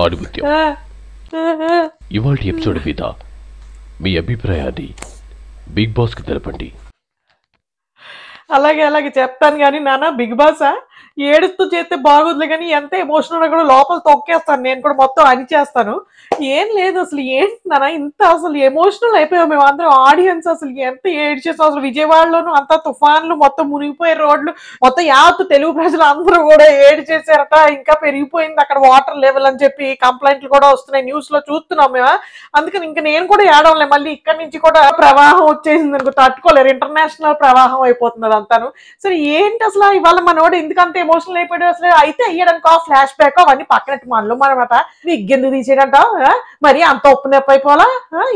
ఆణిముత్యం ఇవాల్టి ఎపిసోడ్ మీద మీ అభిప్రాయాన్ని బిగ్ బాస్ కి తెలపండి. అలాగే చెప్తాను కానీ నాన్న బిగ్ బాసా ఏడుస్తూ చేస్తే బాగుంది కానీ ఎంత ఎమోషనల్ కూడా లోపల తొక్కేస్తాను నేను కూడా మొత్తం అనిచేస్తాను. ఏం లేదు అసలు ఏంటి నాన్న ఇంత అసలు ఎమోషనల్ అయిపోయాం మేము అందరం ఆడియన్స్. అసలు ఎంత ఏడ్చేస్తాం అసలు. విజయవాడలోను అంత తుఫాన్లు మొత్తం మునిగిపోయే రోడ్లు మొత్తం యావత్తు తెలుగు ప్రజలు అందరూ కూడా ఏడ్చేసారట. ఇంకా పెరిగిపోయింది అక్కడ వాటర్ లెవెల్ అని చెప్పి కంప్లైంట్లు కూడా వస్తున్నాయి న్యూస్ లో చూస్తున్నాం మేము. అందుకని ఇంకా నేను కూడా ఏడవలే. మళ్ళీ ఇక్కడ నుంచి కూడా ప్రవాహం వచ్చేసింది అనుకో తట్టుకోలేరు. ఇంటర్నేషనల్ ప్రవాహం అయిపోతుంది అంతాను. సరే ఏంటి అసలు ఇవాళ మనోడు ఎందుకంత ఎమోషనల్ అయిపోయాడు అసలు. అయితే అయ్యాడనుకో ఫ్లాష్ బ్యాక్ అవన్నీ పక్కనట్టు మనలో మనమాట విగ్ ఎందుకు తీసాడంట మరి అంత ఒప్పు నొప్పి అయిపోవాలా.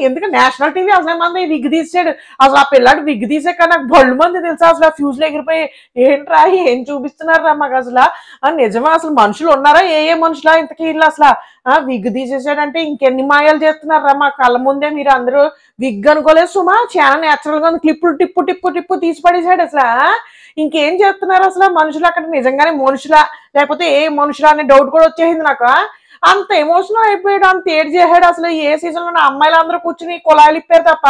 ఎందుకంటే నేషనల్ టీవీ అసలు మంది విగ్ తీసాడు. అసలు ఆ పిల్లాడు విగ్ తీసాక నాకు బళ్ళు మంది తెలుసా అసలు. ఫ్యూజ్ లో ఎగిరిపోయి ఏంట్రా ఏం చూపిస్తున్నారా మాకు అసలు. నిజమా అసలు మనుషులు ఉన్నారా ఏ మనుషులా ఇంతకీ ఇల్లు అసలు. విగ్ తీసేసాడంటే ఇంకెన్ని మాయాలు చేస్తున్నారా మా కళ్ళ ముందే. మీరు అందరూ విగ్ అనుకోలేదు సుమా. చాలా నేచురల్ గా క్లిప్పులు టిప్పు తీసి పడేసాడు అసలు. ఇంకేం చేస్తున్నారు అసలు మనుషులు అక్కడ నిజంగానే మనుషులా లేకపోతే ఏ మనుషులా అనే డౌట్ కూడా వచ్చేసింది నాకు. అంత ఎమోషనల్ అయిపోయాడు అంత ఏడ్ చేసాడు అసలు. ఏ సీజన్ లో అమ్మాయిలు అందరూ కూర్చుని కుళాయిలు ఇప్పారు తప్ప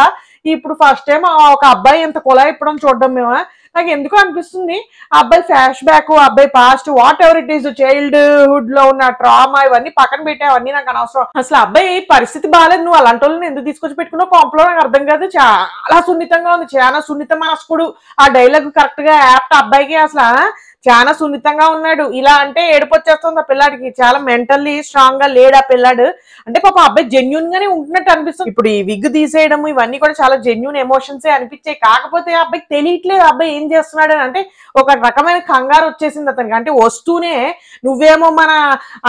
ఇప్పుడు ఫస్ట్ టైం ఒక అబ్బాయి ఇంత కుళాయి ఇప్పడం చూడడం మేము. నాకు ఎందుకు అనిపిస్తుంది అబ్బాయి ఫ్లాష్ బ్యాక్ అబ్బాయి past what ever it is childhood లో ఉన్న ట్రామా ఇవన్నీ పక్కన పెట్టే అవన్నీ నాకు అనవసరం. అసలు అబ్బాయి పరిస్థితి బాగాలేదు. నువ్వు అలాంటి వాళ్ళని ఎందుకు తీసుకొచ్చి పెట్టుకున్నావు కాంప్లో నాకు అర్థం కాదు. చాలా సున్నితంగా ఉంది. చాలా సున్నిత మనస్కుడు. ఆ డైలాగ్ కరెక్ట్ గా యాప్ట్ అబ్బాయికి అసలు చాలా సున్నితంగా ఉన్నాడు. ఇలా అంటే ఏడుపొచ్చేస్తుంది ఆ పిల్లాడికి. చాలా మెంటల్లీ స్ట్రాంగ్ గా లేడు ఆ పిల్లాడు. అంటే పాప అబ్బాయి జెన్యున్ గానే ఉంటున్నట్టు అనిపిస్తుంది. ఇప్పుడు ఈ విగ్ తీసేయడం ఇవన్నీ కూడా చాలా జెన్యున్ ఎమోషన్సే అనిపించాయి. కాకపోతే ఆ అబ్బాయికి తెలియట్లేదు అబ్బాయి ఏం చేస్తున్నాడు అని. అంటే ఒక రకమైన కంగారు వచ్చేసింది అతనికి. అంటే వస్తూనే నువ్వేమో మన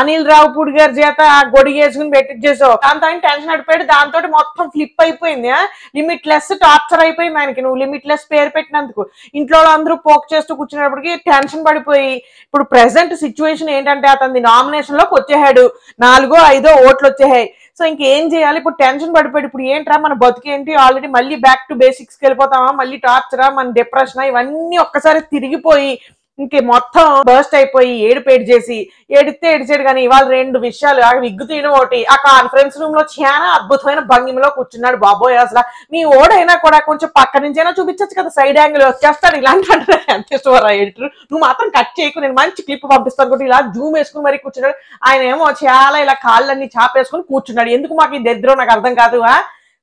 అనిల్ రావుపూడి గారి చేత గొడిగేసుకుని పెట్టించేసావు. దాంతో ఆయన టెన్షన్ అడిపోయాడు. దాంతో మొత్తం ఫ్లిప్ అయిపోయింది. లిమిట్లెస్ టార్చర్ అయిపోయింది ఆయనకి. నువ్వు లిమిట్లెస్ పేరు పెట్టినందుకు ఇంట్లో అందరూ పోక్ చేస్తూ కూర్చున్నప్పటికీ టెన్షన్ పడిపోయి ఇప్పుడు ప్రెసెంట్ సిచ్యువేషన్ ఏంటంటే అతని నామినేషన్ లోకి వచ్చేసాడు. 4 5 ఓట్లు వచ్చేసాయి. సో ఇంకేం చేయాలి ఇప్పుడు టెన్షన్ పడిపోయాడు. ఇప్పుడు ఏంట్రా మన బతుకేంటి ఆల్రెడీ మళ్ళీ బ్యాక్ టు బేసిక్స్కి వెళ్ళిపోతామా మళ్ళీ టార్చరా మన డిప్రెషన్ ఇవన్నీ ఒక్కసారి తిరిగిపోయి ఇంకే మొత్తం బర్స్ట్ అయిపోయి ఏడుపేడు చేసి ఏడిచాడు. కానీ ఇవాళ 2 విషయాలు ఆ విగ్గు తీయడం ఒకటి. ఆ కాన్ఫరెన్స్ రూమ్ లో చాలా అద్భుతమైన భంగిమలో కూర్చున్నాడు బాబోయ్. అసలు మీ ఓడైనా కూడా కొంచెం పక్క నుంచైనా చూపించచ్చు కదా. సైడ్ యాంగిల్ వచ్చేస్తాడు ఇలాంటి అంటే ఎంత ఇష్టం ఎడిటర్. నువ్వు మాత్రం కట్ చేయకు నేను మంచి క్లిప్ పంపిస్తాను కూడా. ఇలా జూమ్ వేసుకుని మరీ కూర్చున్నాడు. ఆయన ఏమో చాలా ఇలా కాళ్ళన్నీ చాపేసుకుని కూర్చున్నాడు. ఎందుకు మాకు ఈ దరిద్రం నాకు అర్థం కాదు.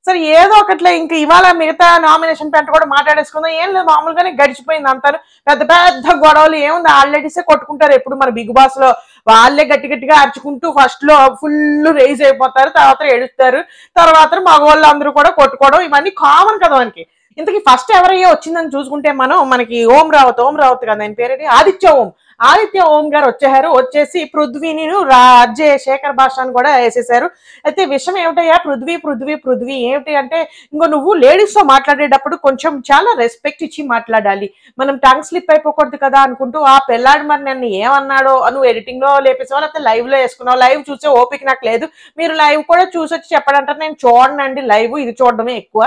సరే ఏదో ఒకట్లే ఇంకా ఇవాళ మిగతా నామినేషన్ పెంట కూడా మాట్లాడేసుకుందాం. ఏం లేదు మామూలుగానే గడిచిపోయింది అంటారు. పెద్ద పెద్ద గొడవలు ఏముంది ఆల్రెడీసే కొట్టుకుంటారు ఎప్పుడు మన బిగ్ బాస్ లో. వాళ్ళే గట్టిగా అరుచుకుంటూ ఫస్ట్ లో ఫుల్ రేజ్ అయిపోతారు. తర్వాత ఏడుస్తారు. తర్వాత మగవాళ్ళు అందరూ కూడా కొట్టుకోవడం ఇవన్నీ కామన్ కదా మనకి. ఇంతకీ ఫస్ట్ ఎవరయ్యో వచ్చిందని చూసుకుంటే మనకి ఓం రావత్ కదా ఆయన పేరేంటి ఆదిత్య ఓం గారు వచ్చేసారు. వచ్చేసి పృథ్వీని రాజ్య శేఖర్ భాషను కూడా వేసేసారు. అయితే విషయం ఏమిటయ్యా పృథ్వీ ఏమిటి అంటే ఇంకో నువ్వు లేడీస్ తో మాట్లాడేటప్పుడు కొంచెం చాలా రెస్పెక్ట్ ఇచ్చి మాట్లాడాలి. మనం టంగ్ స్లిప్ అయిపోకూడదు కదా అనుకుంటూ ఆ పెళ్ళాడు మరి నన్ను ఏమన్నాడో నువ్వు ఎడిటింగ్ లో లేపేసావు లేకపోతే లైవ్ లో వేసుకున్నావు. లైవ్ చూసే ఓపిక నాకు లేదు. మీరు లైవ్ కూడా చూసొచ్చి చెప్పడంటే నేను చూడనండి లైవ్. ఇది చూడడమే ఎక్కువ.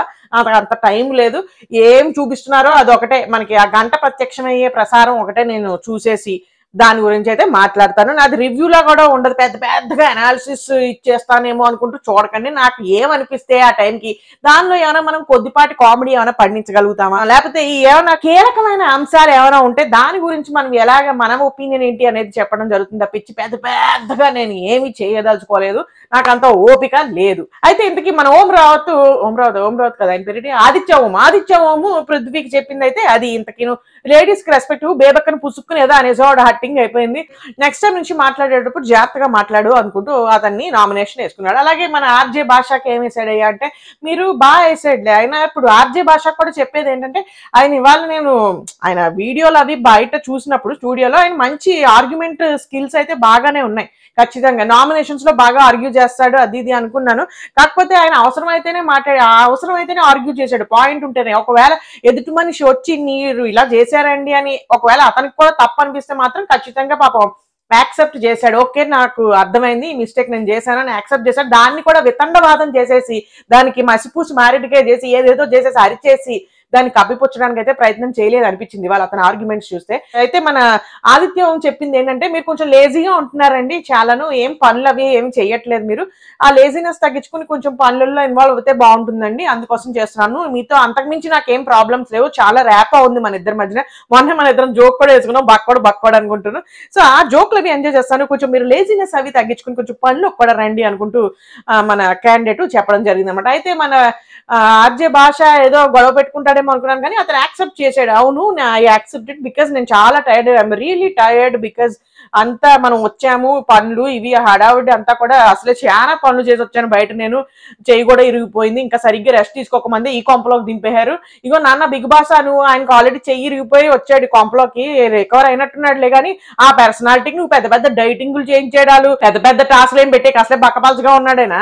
అంత టైం లేదు. ఏం చూపిస్తున్నారో అదొకటే మనకి ఆ గంట ప్రత్యక్షమయ్యే ప్రసారం ఒకటే నేను చూసేసి దాని గురించి అయితే మాట్లాడతాను. నాది రివ్యూలో కూడా ఉండదు. పెద్దగా అనాలిసిస్ ఇచ్చేస్తానేమో అనుకుంటూ చూడకండి. నాకు ఏమనిపిస్తే ఆ టైంకి దానిలో ఏమైనా మనం కొద్దిపాటి కామెడీ ఏమైనా పండించగలుగుతామా లేకపోతే ఏమైనా కీలకమైన అంశాలు ఏమైనా ఉంటే దాని గురించి మనం ఎలాగ మన ఒపీనియన్ ఏంటి అనేది చెప్పడం జరుగుతుంది తప్పించి పెద్దగా నేను ఏమి చేయదలుచుకోలేదు. నాకు అంత ఓపిక లేదు. అయితే ఇంతకీ మన ఓం రావత్ కదా ఆయన పేరు ఆదిత్య ఓము పృథ్వీకి చెప్పింది అయితే అది ఇంతకీ లేడీస్ కి రెస్పెక్ట్ బేబక్కను పుసుక్కుని ఏదో అనేసోడు హట్టింగ్ అయిపోయింది. నెక్స్ట్ టైం నుంచి మాట్లాడేటప్పుడు జాగ్రత్తగా మాట్లాడు అనుకుంటూ అతన్ని నామినేషన్ వేసుకున్నాడు. అలాగే మన ఆర్జే భాషకి ఏం వేసాడయ్యా అంటే మీరు బాగా వేసాడులే. ఆయన ఇప్పుడు ఆర్జే భాషకు కూడా చెప్పేది ఏంటంటే ఆయన ఇవాళ ఆయన వీడియోలు అవి బయట చూసినప్పుడు స్టూడియోలో ఆయన మంచి ఆర్గ్యుమెంట్ స్కిల్స్ అయితే బాగానే ఉన్నాయి. ఖచ్చితంగా నామినేషన్స్ లో బాగా ఆర్గ్యూ చేస్తాడు అది ఇది అనుకున్నాను. కాకపోతే ఆయన అవసరమైతేనే అవసరమైతేనే ఆర్గ్యూ చేశాడు పాయింట్ ఉంటేనే. ఒకవేళ ఎదుటి మనిషి వచ్చి మీరు ఇలా చేశారండి అని ఒకవేళ అతనికి కూడా తప్పు అనిపిస్తే మాత్రం ఖచ్చితంగా పాపం యాక్సెప్ట్ చేశాడు. ఓకే నాకు అర్థమైంది ఈ మిస్టేక్ నేను చేశానని యాక్సెప్ట్ చేశాడు. దాన్ని కూడా వితండవాదం చేసేసి దానికి మసిపూసి మారేడుకాయ చేసి ఏదేదో చేసేసి అరిచేసి దాన్ని కప్పిపుచ్చడానికి అయితే ప్రయత్నం చేయలేదు అనిపించింది వాళ్ళ అతని ఆర్గ్యుమెంట్స్ చూస్తే. అయితే మన ఆదిత్యం చెప్పింది ఏంటంటే, మీరు కొంచెం లేజీగా ఉంటున్నారండి, చాలాను ఏం పనులు అవి ఏం చెయ్యట్లేదు, మీరు ఆ లేజినెస్ తగ్గించుకుని కొంచెం పనులలో ఇన్వాల్వ్ అయితే బాగుంటుందండి, అందుకోసం చేస్తున్నాను, మీతో అంతకుమించి నాకేం ప్రాబ్లమ్స్ లేవు, చాలా ర్యాపా ఉంది మన ఇద్దరి మధ్యన, మొన్న మన ఇద్దరం జోక్ కూడా వేసుకున్నాం, బక్కోడు అనుకుంటున్నాను. సో ఆ జోక్లు అవి ఎంజాయ్ చేస్తాను, కొంచెం మీరు లేజినెస్ అవి తగ్గించుకుని కొంచెం పనులు కూడా రండి అనుకుంటూ మన క్యాండిడేట్ చెప్పడం జరిగింది అనమాట. అయితే మన ఆర్జే భాష ఏదో గొడవ పెట్టుకుంటాడేమో అనుకున్నాను, కానీ అతను యాక్సెప్ట్ చేశాడు. అవును, ఐ యాక్సెప్టెడ్ బికాస్ నేను చాలా tired, I'm really tired because అంతా మనం వచ్చాము, పనులు ఇవి హడావుడి అంతా కూడా, అసలే చాలా పనులు చేసి వచ్చాను బయట, నేను చెయ్యి కూడా ఇరిగిపోయింది, ఇంకా సరిగ్గా రెస్ట్ తీసుకోకముందే ఈ కొంపలోకి దింపేశారు, ఇగో నాన్న బిగ్ బాస్ అను ఆయనకు ఆల్రెడీ చెయ్యి ఇరిగిపోయి వచ్చాడు కొంపలోకి, రికవర్ అయినట్టున్నాడులే, కానీ ఆ పర్సనాలిటీకి నువ్వు పెద్ద పెద్ద డైటింగ్లు చేయించేడాలు, పెద్ద పెద్ద టాస్క్లు ఏం పెట్టే అసలే బక్కపలచగా ఉన్నాడేనా,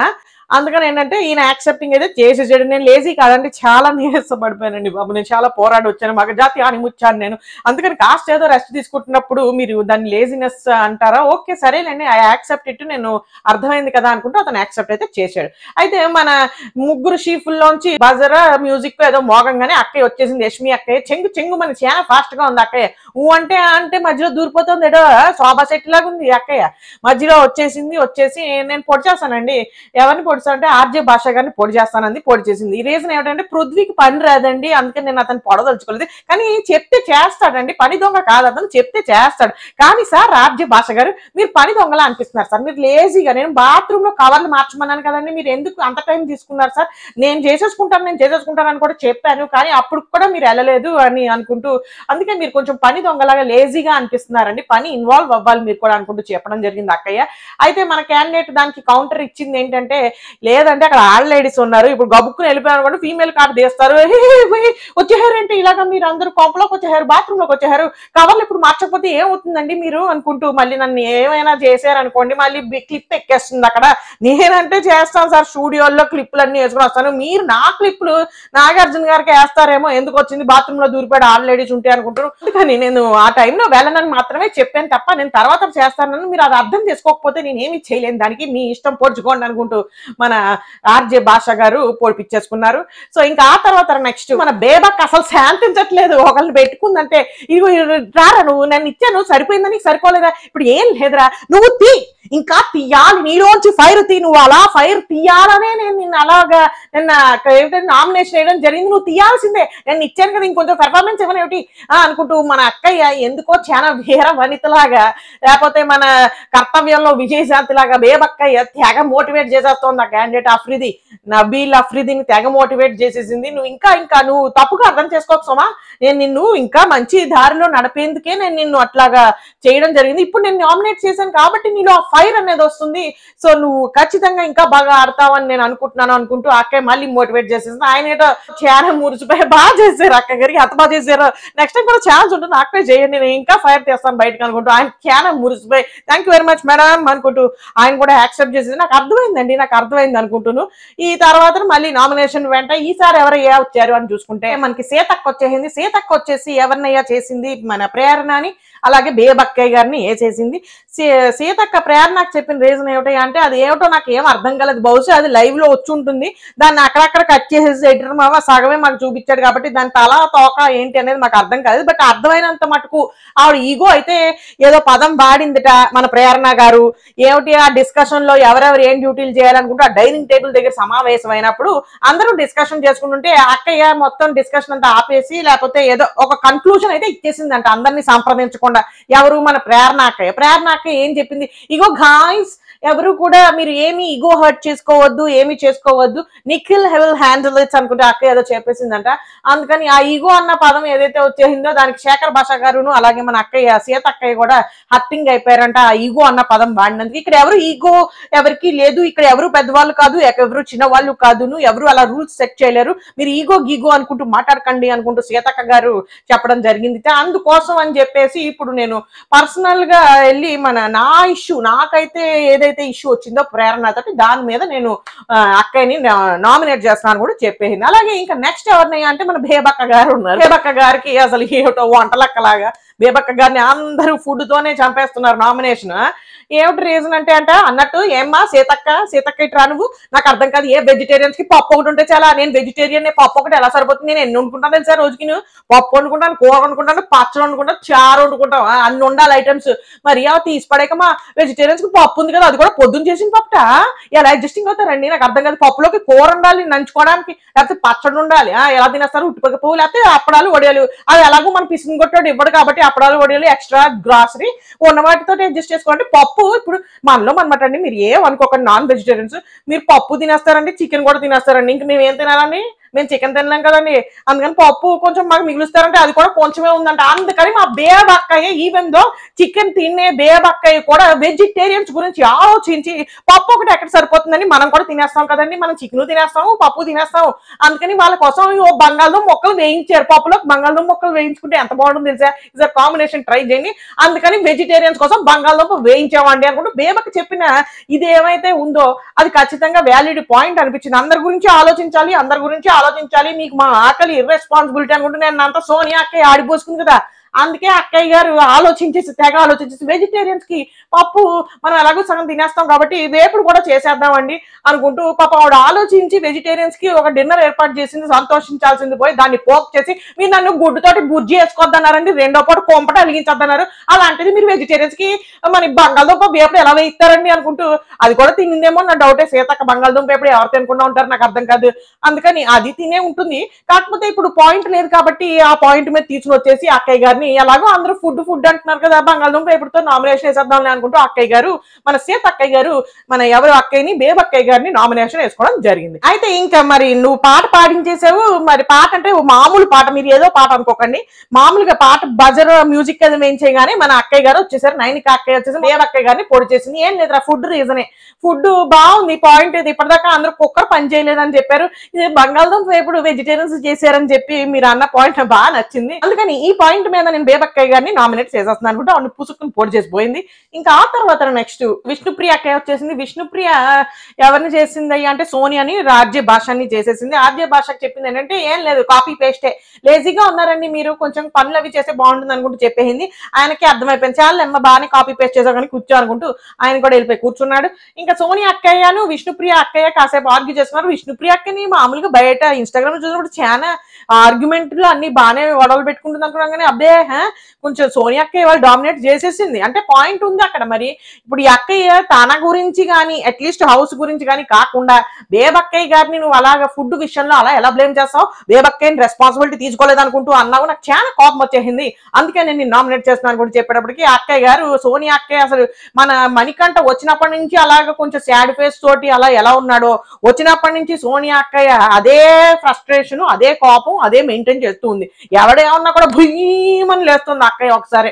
అందుకని ఏంటంటే ఈయన యాక్సెప్టింగ్ అయితే చేసేసాడు. నేను లేజీ కాదండి, చాలా నీరసపడిపోయానండి బాబు, నేను చాలా పోరాడి వచ్చాను, మగజాతి అనిముచ్చాను నేను, అందుకని కాస్ట్ ఏదో రెస్ట్ తీసుకుంటున్నప్పుడు మీరు దాన్ని లేజినెస్ అంటారా, ఓకే సరేలేండి, ఐ యాక్సెప్ట్ ఇట్, నేను అర్థమైంది కదా అనుకుంటూ అతను యాక్సెప్ట్ అయితే చేశాడు. అయితే మన ముగ్గురు షీఫుల్లోంచి బజర్ మ్యూజిక్ ఏదో మోగంగానే అక్కయ్య వచ్చేసింది, యష్మి అక్కయ్య, చెంగు మన చాలా ఫాస్ట్ గా ఉంది అక్కయ్య, ఊ అంటే మధ్యలో దూరిపోతుంది, ఏదో శోభా సెట్ లాగా ఉంది అక్కయ్య, మధ్యలో వచ్చేసి నేను పొడి చేస్తానండి, ఎవరిని పొడిచానంటే ఆర్జే భాష గారిని పొడి చేస్తానంది, పొడి చేసింది. ఈ రీజన్ ఏమిటంటే పృథ్వీకి పని రాదండి, అందుకని నేను అతను పొడదలుచుకోలేదు, కానీ చెప్తే చేస్తాడండి, పని దొంగ కాదు అతను, చెప్తే చేస్తాడు, కానీ సార్ ఆర్జే భాష గారు మీరు పని దొంగలా అనిపిస్తున్నారు సార్, మీరు లేజీగా, నేను బాత్రూమ్ లో కవర్లు మార్చమన్నాను కదండి, మీరు ఎందుకు అంత టైం తీసుకున్నారు సార్, నేను చేసేసుకుంటాను అని కూడా చెప్పాను, కానీ అప్పుడు కూడా మీరు వెళ్ళలేదు అని అనుకుంటూ, అందుకే మీరు కొంచెం పని దొంగలాగా లేజీగా అనిపిస్తున్నారండి, పని ఇన్వాల్వ్ అవ్వాలి మీరు కూడా అనుకుంటూ చెప్పడం జరిగింది అక్కయ్య. అయితే మన క్యాండిడేట్ దానికి కౌంటర్ ఇచ్చింది ఏంటంటే, లేదంటే అక్కడ ఆల్ లేడీస్ ఉన్నారు, ఇప్పుడు గబుక్కుని వెళ్ళిపోయారు అనుకోండి, ఫీమేల్ కార్డు తీస్తారు, వచ్చేసారంటే ఇలాగా మీరు అందరూ కొంపలోకి వచ్చేసారు, బాత్రూమ్ లోకి వచ్చేసారు, కవర్లు ఇప్పుడు మార్చకపోతే ఏమవుతుందండి మీరు అనుకుంటూ, మళ్ళీ నన్ను ఏమైనా చేశారనుకోండి మళ్ళీ క్లిప్ ఎక్కేస్తుంది అక్కడ, నేనంటే చేస్తాను సార్, స్టూడియోలో క్లిప్లు అన్ని వేసుకుని వస్తాను, మీరు నా క్లిప్లు నాగార్జున గారికి వేస్తారేమో, ఎందుకు వచ్చింది బాత్రూమ్ లో దూరిపోయాడు ఆల్ లేడీస్ ఉంటే అనుకుంటారు, కానీ నేను ఆ టైంలో వెళ్ళనని మాత్రమే చెప్పాను తప్ప, నేను తర్వాత చేస్తానని మీరు అది అర్థం చేసుకోకపోతే నేను ఏమి చేయలేను, దానికి మీ ఇష్టం పొడుచుకోండి అనుకుంటూ మన ఆర్జే భాష గారు పొడిపించేసుకున్నారు. సో ఇంకా ఆ తర్వాత నెక్స్ట్ మన బేబక్ అసలు శాంతించట్లేదు, ఒకరిని పెట్టుకుందంటే ఇగో రారా నువ్వు నన్ను ఇచ్చాను సరిపోయిందని, సరిపోలేదా, ఇప్పుడు ఏం లేదురా నువ్వు ఇంకా తీయాలి, నీలోంచి ఫైర్ నువ్వు అలా ఫైర్ తీయాలనే నేను నిన్ను అలాగా ఏంటంటే నామినేషన్ వేయడం జరిగింది, నువ్వు తీయాల్సిందే, నేను ఇచ్చాను కదా ఇంకొంచెం పెర్ఫార్మెన్స్ ఇవ్వని ఏమిటి అనుకుంటూ మన అక్కయ్య ఎందుకో చాలా వీర వనితలాగా, లేకపోతే మన కర్తవ్యంలో విజయశాంతి లాగా బేబక్కయ్య తెగ మోటివేట్ చేసేస్తోంది ఆ క్యాండిడేట్ అఫ్రిది, నబీల్ అఫ్రిదిని తెగ మోటివేట్ చేసేసింది, నువ్వు ఇంకా నువ్వు తప్పుగా అర్థం చేసుకోకు సోమా, నేను నిన్ను ఇంకా మంచి దారిలో నడిపేందుకే నేను నిన్ను అట్లాగా చేయడం జరిగింది, ఇప్పుడు నేను నామినేట్ చేశాను కాబట్టి నీలో ఆ ఫైర్ అనేది వస్తుంది, సో నువ్వు ఖచ్చితంగా ఇంకా బాగా ఆడతావని నేను అనుకుంటున్నాను అనుకుంటూ అక్కయ్య మళ్ళీ మోటివేట్ చేసేసింది. ఆయన ఏటో చాలా మురిసిపోయి బాగా చేశారు అక్క గారికి, అంత బాగా చేశారు, నెక్స్ట్ టైం కూడా ఛాన్స్ ఉంటుంది అక్కయ్య చేయండి, నేను ఇంకా ఫైర్ చేస్తాను బయటకు అనుకుంటూ, ఆయన చాలా మురిసిపోయి thank you very much madam అనుకుంటూ ఆయన కూడా యాక్సెప్ట్ చేసేది, నాకు అర్థమైంది అనుకుంటున్నాను. ఈ తర్వాత మళ్ళీ నామినేషన్ వెంట ఈసారి ఎవరయ్యా వచ్చారు అని చూసుకుంటే మనకి సీతక్క వచ్చేసింది, సీతక్క వచ్చేసి ఎవరినయ్యా చేసింది, మన ప్రేరణని అలాగే బేబక్కయ్య గారిని వేసేసింది. సీతక్క ప్రేరణకు చెప్పిన రీజన్ ఏమిటి అంటే, అది ఏమిటో నాకు ఏం అర్థం కాలేదు, బహుశా అది లైవ్ లో వచ్చి ఉంటుంది, దాన్ని అక్కడక్కడ కట్ చేసేసి ఎడిటర్ మామ సగమే మాకు చూపించాడు కాబట్టి దాని తల తోక ఏంటి అనేది మాకు అర్థం కాలేదు, బట్ అర్థమైనంత మటుకు ఆవిడ ఈగో అయితే ఏదో పదం వాడిందిట మన ప్రేరణ గారు, ఏమిటి ఆ డిస్కషన్ లో ఎవరెవరు ఏం డ్యూటీలు చేయాలనుకుంటే ఆ డైనింగ్ టేబుల్ దగ్గర సమావేశం అయినప్పుడు అందరూ డిస్కషన్ చేసుకుంటుంటే అక్కయ్య మొత్తం డిస్కషన్ అంతా ఆపేసి లేకపోతే ఏదో ఒక కన్క్లూజన్ అయితే ఇచ్చేసిందంట అందరినీ సంప్రదించకుండా, ఎవరు మన ప్రేరణ అక్కయ్య ఏం చెప్పింది, ఇగో గాయ్స్ ఎవరు కూడా మీరు ఏమి ఈగో హర్ట్ చేసుకోవద్దు నిఖిల్ విల్ హ్యాండిల్ ఇట్స్ అనుకుంటే అక్క ఏదో చెప్పేసిందంట, అందుకని ఆ ఈగో అన్న పదం ఏదైతే వచ్చేసిందో దానికి శేఖర్ భాష గారును అలాగే మన అక్కయ్య సీత అక్కయ్య కూడా హర్టింగ్ అయిపోయారంట ఆ ఈగో అన్న పదం వాడినందుకు. ఇక్కడ ఎవరు ఈగో ఎవరికి లేదు, ఇక్కడ ఎవరు పెద్దవాళ్ళు కాదు, ఎవరు చిన్నవాళ్ళు కాదును, ఎవరు అలా రూల్స్ సెట్ చేయలేరు, మీరు ఈగో అనుకుంటూ మాట్లాడకండి అనుకుంటూ సీతక్క గారు చెప్పడం జరిగింది. అందుకోసం అని చెప్పేసి ఇప్పుడు నేను పర్సనల్ గా వెళ్ళి నా ఇష్యూ నాకైతే ఏదైతే ఇష్యూ వచ్చిందో ప్రేరణతోటి దాని మీద నేను అక్కయ్యని నామినేట్ చేస్తున్నాను కూడా చెప్పేసింది. అలాగే ఇంకా నెక్స్ట్ ఎవరినయ్యా అంటే మన బేబక్క గారు ఉన్నారు. బేబక్క గారికి అసలు ఏమిటో వంటలక్కలాగా బేబక్క గారిని అందరూ ఫుడ్ తోనే చంపేస్తున్నారు నామినేషన్. ఏమిటి రీజన్ అంటే అన్నట్టు ఏమ్మా సీతక్క ఇట్రా నువ్వు, నాకు అర్థం కాదు, ఏ వెజిటేరియన్స్ కి పప్పు ఒకటి ఉంటే చాలా, నేను వెజిటేరియన్ పప్పు ఒకటి ఎలా సరిపోతుంది, నేను ఎన్ని వండుకుంటాను తెలుసా రోజుకి, నువ్వు పప్పు వండుకుంటాను, కూర వండుకుంటాను, పచ్చడి వండుకుంటాను, చారు వండుకుంటావు, అన్ని ఉండాలి ఐటమ్స్. మరి అవి తీసి పడేక మా వెజిటేరియన్స్ కి పప్పు ఉంది కదా, అది కూడా పొద్దున్న చేసిన పప్పుట ఎలా అడ్జస్టింగ్ అవుతారండి, నాకు అర్థం కాదు. పప్పులోకి కూర ఉండాలి నంచుకోవడానికి, లేకపోతే పచ్చడి ఉండాలి, ఎలా తినేస్తారు, ఉట్టిపక్క పువ్వు లేకపోతే అప్పడాలు వడియాలు, అది ఎలాగో మన పిసిని కొట్టాడు ఇవ్వడు కాబట్టి అప్పడాలు వడియాలు ఎక్స్ట్రా గ్రాసరీ ఉన్న వాటితో అడ్జస్ట్ చేసుకోవాలంటే పప్పు. ఇప్పుడు మనలో అనమాట అండి, మీరు ఏమనుకోకండి నాన్ వెజిటేరియన్స్, మీరు పప్పు తినేస్తారండి, చికెన్ కూడా తినేస్తారండి, ఇంక మేము ఏం తినాలండి, మేము చికెన్ తినలేం కదండి, అందుకని పప్పు కొంచెం మాకు మిగులుస్తారంటే అది కూడా కొంచెమే ఉందంట. అందుకని మా బేబక్కయ్య ఈవెన్ దో చికెన్ తినే బేబక్కయ్య కూడా వెజిటేరియన్స్ గురించి ఆలోచించి పప్పు ఒకటి ఎక్కడ సరిపోతుందని మనం కూడా తినేస్తాం కదండి, మనం చికెన్ తినేస్తాము పప్పు తినేస్తాము, అందుకని వాళ్ళ కోసం బంగాళదుంప మొక్కలు వేయించారు, పప్పులో బంగాళదుంప మొక్కలు వేయించుకుంటే ఎంత బాగుంటుంది తెలుసా, ఇస్ కాంబినేషన్ ట్రై చేయండి. అందుకని వెజిటేరియన్స్ కోసం బంగాళదుంప వేయించామండి అనుకుంటూ బేబక్క చెప్పిన ఇది ఏమైతే ఉందో అది ఖచ్చితంగా వ్యాలిడ్ పాయింట్ అనిపించింది. అందరి గురించి ఆలోచించాలి, అందరి గురించి ఆలోచించాలి, మీకు మా ఆకలి ఇర్రెస్పాన్సిబిలిటీ అనుకుంటే నేను అంతా సోనియా అక్కయ్య ఆడిపోసుకుంది కదా, అందుకే అక్కయ్య గారు తెగ ఆలోచించేసి వెజిటేరియన్స్ కి పప్పు మనం ఎలాగో సగం తినేస్తాం కాబట్టి వేపుడు కూడా చేసేద్దామండి అనుకుంటూ పాప ఆవిడ ఆలోచించి వెజిటేరియన్స్ కి ఒక డిన్నర్ ఏర్పాటు చేసింది. సంతోషించాల్సింది పోయి దాన్ని పోక్ చేసి మీరు నన్ను గుడ్డుతోటి బుజ్జి వేసుకోవద్దన్నారండి, రెండో పాటు కొంపట అలిగించద్దన్నారు. అలాంటిది మీరు వెజిటేరియన్స్ కి మన బంగాళదుంప వేపుడు ఎలా వేయిస్తారండి అనుకుంటూ అది కూడా తినిందేమో నా డౌటే. సీతక్క బంగాళదుంప వేపుడు ఎవరు తినకుండా ఉంటారు నాకు అర్థం కాదు, అందుకని అది తినే ఉంటుంది. కాకపోతే ఇప్పుడు పాయింట్ లేదు కాబట్టి ఆ పాయింట్ మీద తీసుకుని వచ్చేసి అక్కయ్య గారిని ఎలాగో అందరూ ఫుడ్ అంటున్నారు కదా, బంగాళదుంప ఎప్పుడుతో నామినేషన్ వేసేద్దాం అనుకుంటూ అక్కయ్య గారు మన సీతక్కయ్య గారు మన ఎవరు అక్కయ్యని బేబక్కయ్య గారిని నామినేషన్ వేసుకోవడం జరిగింది. అయితే ఇంకా మరి నువ్వు పాట పాడించేసావు, మరి పాట అంటే మామూలు పాట, మీరు ఏదో పాట అనుకోకండి, మామూలుగా పాట బజర్ మ్యూజిక్ అది వేయించేయగానే మన అక్కయ్య గారు వచ్చేసారు, నైనిక అక్కయ్య వచ్చేసి బేబక్కయ్య గారిని పొడి చేసింది. ఏం లేదురా ఫుడ్ రీజనే, ఫుడ్ బాగుంది పాయింట్ ఇది, ఇప్పటిదాకా అందరూ కుక్కర్ పని చేయలేదని చెప్పారు, ఇది బంగాళదుంప వేపుడు వెజిటేరియన్స్ చేశారని చెప్పి మీరు అన్న పాయింట్ బాగా నచ్చింది. అందుకని ఈ పాయింట్ మీద నేను బేబక్కయ్య గారిని నామినేట్ చేసేస్తున్నాను అనుకుంటే ఆవిడ పుసుకుని పొడి చేసిపోయింది. ఇంకా ఆ తర్వాత నెక్స్ట్ విష్ణుప్రియ అక్కయ్య వచ్చేసింది. విష్ణుప్రియ ఎవరిని చేసింది అంటే సోనియాని ఆర్జే భాషని చేసేసింది. ఆర్జే భాషకి చెప్పింది ఏంటంటే ఏం లేదు కాపీ పేస్టే, లేజీగా ఉన్నారండి మీరు, కొంచెం పనులు అవి చేస్తే బాగుంటుంది అనుకుంటూ చెప్పేసింది. ఆయనకి అర్థమైపోయింది, చాలా అమ్మ బాగానే కాపీ పేస్ట్ చేసావు కానీ కూర్చో అనుకుంటూ ఆయన కూడా వెళ్ళిపోయి కూర్చున్నాడు. ఇంకా సోనియా అక్కయ్యను విష్ణుప్రియ అక్కయ్య కాసేపు ఆర్గ్యూ చేస్తున్నారు. విష్ణుప్రియ అక్కని మామూలుగా బయట ఇన్స్టాగ్రామ్ చూసినప్పుడు చాలా ఆర్గ్యుమెంట్లు అన్ని బాగానే గొడవలు పెట్టుకుంటుంది అనుకున్నాం కానీ అబ్బే కొంచెం సోనియా అక్కయ్య వాళ్ళు డామినేట్ చేసేసింది అంటే పాయింట్ ఉంది అక్కడ. మరి ఇప్పుడు ఈ అక్కయ్య తన గురించి కానీ అట్లీస్ట్ హౌస్ గురించి కానీ కాకుండా బేబక్కయ్య గారిని నువ్వు అలాగా ఫుడ్ విషయంలో అలా ఎలా బ్లేమ్ చేస్తావు, బేబక్కయ్యని రెస్పాన్సిబిలిటీ తీసుకోలేదు అనుకుంటూ అన్నావు, నాకు చాలా కోపం వచ్చేసింది, అందుకే నేను నామినేట్ చేస్తున్నాను కూడా చెప్పేటప్పటికి అక్కయ్య గారు సోనియా అక్కయ్య అసలు మన మణికంఠ వచ్చినప్పటి నుంచి అలాగా కొంచెం సాడ్ ఫేస్ తోటి అలా ఎలా ఉన్నాడో వచ్చినప్పటి నుంచి సోనియా అక్కయ్య అదే ఫ్రస్ట్రేషన్ అదే కోపం అదే మెయింటైన్ చేస్తూ ఉంది. ఎవడేమన్నా కూడా భూమని లేస్తుంది అక్కయ్య ఒకసారి.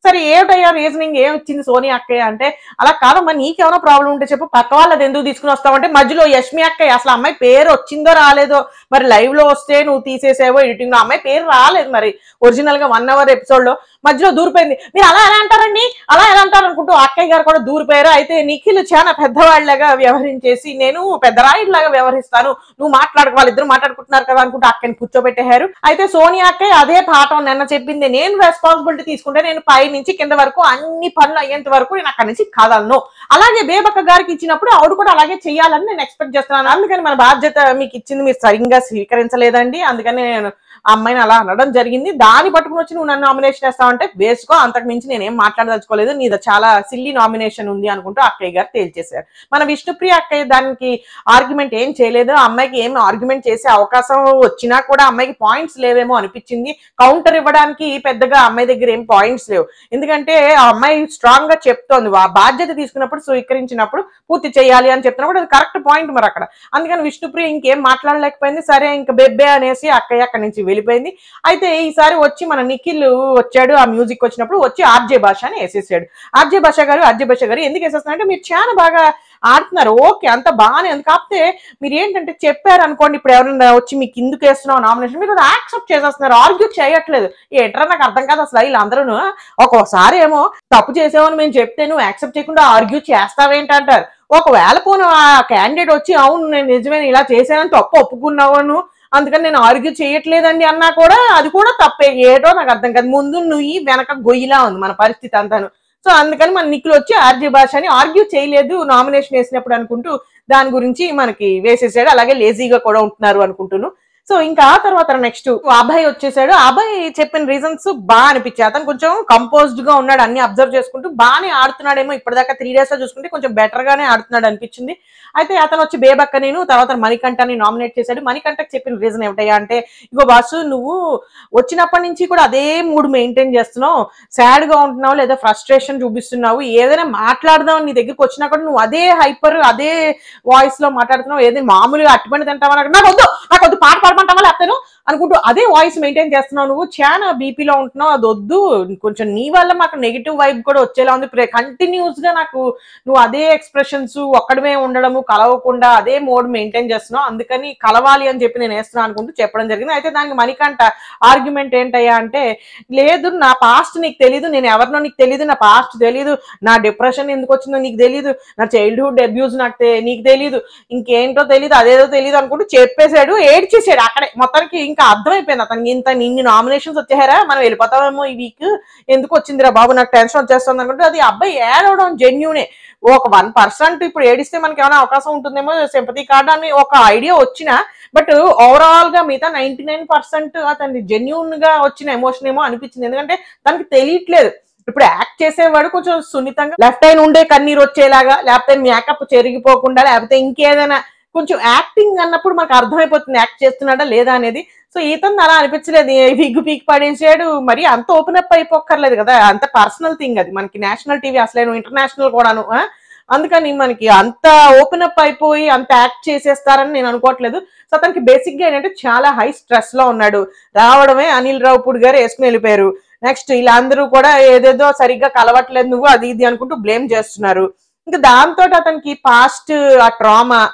సరే ఏమిటయ్యా రీజనింగ్ ఏం వచ్చింది సోనియా అక్కయ్య అంటే, అలా కాదమ్మా నీకేమైనా ప్రాబ్లం ఉంటే చెప్పు, పక్క వాళ్ళది ఎందుకు తీసుకుని వస్తావంటే మధ్యలో యష్మి అక్కయ్య అసలు అమ్మాయి పేరు వచ్చిందో రాలేదో, మరి లైవ్ లో వస్తే నువ్వు తీసేసావో ఎడిటింగ్ లో అమ్మాయి పేరు రాలేదు, మరి ఒరిజినల్ గా 1 hour ఎపిసోడ్ లో మధ్యలో దూరిపోయింది. మీరు అలా ఎలా అంటారండి అలా ఎలా అంటారు అనుకుంటూ అక్కయ్య గారు కూడా దూరిపోయారు. అయితే నిఖిల్ చాలా పెద్దవాళ్ళగా వ్యవహరించేసి నేను పెద్దరాయిలాగా వ్యవహరిస్తాను, నువ్వు మాట్లాడుకు వాళ్ళిద్దరు మాట్లాడుకుంటున్నారు కదా అనుకుంటూ అక్కని కూర్చోబెట్టేశారు. అయితే సోనియా అక్కయ్య అదే పాఠం నిన్న చెప్పింది, నేను రెస్పాన్సిబిలిటీ తీసుకుంటే నేను పై నుంచి కింద వరకు అన్ని పనులు అయ్యేంత వరకు నేను అక్కడి నుంచి కదలను. అలాగే బేబక్క గారికి ఇచ్చినప్పుడు ఆవిడ కూడా అలాగే చెయ్యాలని నేను ఎక్స్పెక్ట్ చేస్తున్నాను. అందుకని మన బాధ్యత మీకు ఇచ్చింది మీరు సరిగ్గా స్వీకరించలేదండి, అందుకని నేను ఆ అమ్మాయిని అలా అనడం జరిగింది. దాన్ని పట్టుకుని వచ్చి నువ్వు నన్ను నామినేషన్ వేస్తావంటే వేసుకో, అంతకు మించి నేనేం మాట్లాడదలుచుకోలేదు, నీది చాలా సిల్లీ నామినేషన్ ఉంది అనుకుంటూ అక్కయ్య గారు తేల్చేశారు. మన విష్ణుప్రియ అక్కయ్య దానికి ఆర్గ్యుమెంట్ ఏం చేయలేదు, అమ్మాయికి ఏం ఆర్గ్యుమెంట్ చేసే అవకాశం వచ్చినా కూడా అమ్మాయికి పాయింట్స్ లేవేమో అనిపించింది. కౌంటర్ ఇవ్వడానికి పెద్దగా అమ్మాయి దగ్గర ఏం పాయింట్స్ లేవు, ఎందుకంటే ఆ అమ్మాయి స్ట్రాంగ్ గా చెప్తోంది బాధ్యత తీసుకున్నప్పుడు స్వీకరించినప్పుడు పూర్తి చేయాలి అని చెప్తున్నప్పుడు అది కరెక్ట్ పాయింట్ మరి అక్కడ. అందుకని విష్ణుప్రియ ఇంకేం మాట్లాడలేకపోయింది. సరే ఇంకా బెబ్బే అనేసి అక్కయ్య అక్కడి నుంచి వెళ్ళిపోయింది. అయితే ఈసారి వచ్చి మన నిఖిల్ వచ్చాడు, ఆ మ్యూజిక్ వచ్చినప్పుడు వచ్చి ఆర్జే భాష అని వేసేసాడు. ఆర్జే భాష గారు ఎందుకు వేసేస్తున్నారంటే మీరు చాలా బాగా ఆడుతున్నారు, ఓకే అంత బాగానే ఉంది, కాకపోతే మీరు ఏంటంటే చెప్పారు అనుకోండి, ఇప్పుడు ఎవరైనా వచ్చి మీకు ఎందుకు వేస్తున్నావు నామినేషన్ మీరు యాక్సెప్ట్ చేసేస్తున్నారు, ఆర్గ్యూ చేయట్లేదు. ఏంటరా నాకు అర్థం కాదు అసలు వీళ్ళందరూ. ఒక్కోసారి ఏమో తప్పు చేసావని మేము చెప్తే నువ్వు యాక్సెప్ట్ చేయకుండా ఆర్గ్యూ చేస్తావేంటంటారు. ఒకవేళ పోను ఆ క్యాండిడేట్ వచ్చి అవును నేను నిజమే ఇలా చేశానని తప్పు ఒప్పుకున్నావు అందుకని నేను ఆర్గ్యూ చేయట్లేదండి అన్నా కూడా అది కూడా తప్పే. ఏటో నాకు అర్థం కాదు. ముందు నువ్వు వెనక గొయ్యిలా ఉంది మన పరిస్థితి అంతాను. సో అందుకని మన నిఖిల్ వచ్చి ఆర్జే భాష అని ఆర్గ్యూ చేయలేదు నామినేషన్ వేసినప్పుడు అనుకుంటూ దాని గురించి మనకి వేసేసాడు. అలాగే లేజీగా కూడా ఉంటున్నారు అనుకుంటున్నాను. సో ఇంకా ఆ తర్వాత నెక్స్ట్ అభయ్ వచ్చేసాడు. అభయ్ చెప్పిన రీజన్స్ బాగా అనిపించాయి. అతను కొంచెం కంపోజ్డ్ గా ఉన్నాడు, అన్ని అబ్జర్వ్ చేసుకుంటూ బాగానే ఆడుతున్నాడేమో. ఇప్పటిదాకా 3 days లో చూసుకుంటే కొంచెం బెటర్ గానే ఆడుతున్నాడు అనిపించింది. అయితే అతను వచ్చి బేబక్క నేను తర్వాత మణికంఠని నామినేట్ చేశాడు. మణికంఠకి చెప్పిన రీజన్ ఏమిటయ్యా అంటే, ఇగో బాసు నువ్వు వచ్చినప్పటి నుంచి కూడా అదే మూడ్ మెయింటైన్ చేస్తున్నావు, సాడ్ గా ఉంటున్నావు లేదా ఫ్రస్ట్రేషన్ చూపిస్తున్నావు, ఏదైనా మాట్లాడదాం నీ దగ్గరికి వచ్చినా కూడా నువ్వు అదే హైపర్ అదే వాయిస్ లో మాట్లాడుతున్నావు, ఏదైనా మామూలుగా అట్టుపండి తింటావా, నాకు వద్దు పాట పాడమంటావా లేకపోతే అనుకుంటూ అదే వాయిస్ మెయింటైన్ చేస్తున్నావు, నువ్వు చాలా బీపీలో ఉంటున్నావు, అది వద్దు, కొంచెం నీ వల్ల మాకు నెగిటివ్ వైబ్ కూడా వచ్చేలా ఉంది, కంటిన్యూస్ గా నాకు నువ్వు అదే ఎక్స్ప్రెషన్స్ ఒక్కడమే ఉండడము కలవకుండా అదే మోడ్ మెయింటైన్ చేస్తున్నావు, అందుకని కలవాలి అని చెప్పి నేను వేస్తున్నాను అనుకుంటూ చెప్పడం జరిగింది. అయితే దానికి మణికంఠ ఆర్గ్యుమెంట్ ఏంటయ్యా అంటే, లేదు నా పాస్ట్ నీకు తెలీదు, నేను ఎవరినో నీకు తెలీదు, నా పాస్ట్ తెలీదు, నా డిప్రెషన్ ఎందుకు వచ్చిందో నీకు తెలీదు, నా చైల్డ్హుడ్ అబ్యూస్ నీకు తెలీదు, ఇంకేంటో తెలీదు, అదేదో తెలీదు అనుకుంటూ చెప్పేశాడు. ఏడ్చేసాడు అక్కడే. మొత్తానికి ఇంకా అర్థమైపోయింది అతనికి, ఇన్ని నామినేషన్స్ వచ్చారా మనం వెళ్ళిపోతామేమో ఈ వీక్, ఎందుకు వచ్చిందిరా బాబు నాకు టెన్షన్ వచ్చేస్తుంది అనుకుంటే అది అబ్బాయి ఏడవడం జెన్యూనే. ఒక 1% ఇప్పుడు ఏడిస్తే మనకి ఏమైనా అవకాశం ఉంటుందేమో సింపతి కార్డ్ అని ఒక ఐడియా వచ్చినా, బట్ ఓవరాల్ గా మిగతా 99% అతని జెన్యూన్ గా వచ్చిన ఎమోషన్ ఏమో అనిపించింది. ఎందుకంటే దానికి తెలియట్లేదు. ఇప్పుడు యాక్ట్ చేసేవాడు కొంచెం సున్నితంగా లెఫ్ట్ అయిన ఉండే కన్నీరు వచ్చేలాగా, లేకపోతే మేకప్ చెరిగిపోకుండా, లేకపోతే ఇంకేదైనా కొంచెం యాక్టింగ్ అన్నప్పుడు మనకు అర్థమైపోతుంది యాక్ట్ చేస్తున్నాడా లేదా అనేది. సో ఈతను అలా అనిపించలేదు, విగ్గు పీక్ పడేసాడు. మరి అంత ఓపెన్ అప్ అయిపోక్కర్లేదు కదా, అంత పర్సనల్ థింగ్ అది, మనకి నేషనల్ టీవీ అసలు ఇంటర్నేషనల్ కూడాను. అందుకని మనకి అంత ఓపెన్ అప్ అయిపోయి అంత యాక్ట్ చేసేస్తారని నేను అనుకోవట్లేదు. సో అతనికి బేసిక్ గా ఏంటంటే చాలా హై స్ట్రెస్ లో ఉన్నాడు. రావడమే అనిల్ రావుపూడి గారు వేసుకుని వెళ్ళిపోయారు. నెక్స్ట్ ఇలా అందరూ కూడా ఏదేదో సరిగ్గా కలవట్లేదు నువ్వు అది ఇది అనుకుంటూ బ్లేమ్ చేస్తున్నారు. ఇంకా దాంతో అతనికి పాస్ట్ ఆ ట్రామా,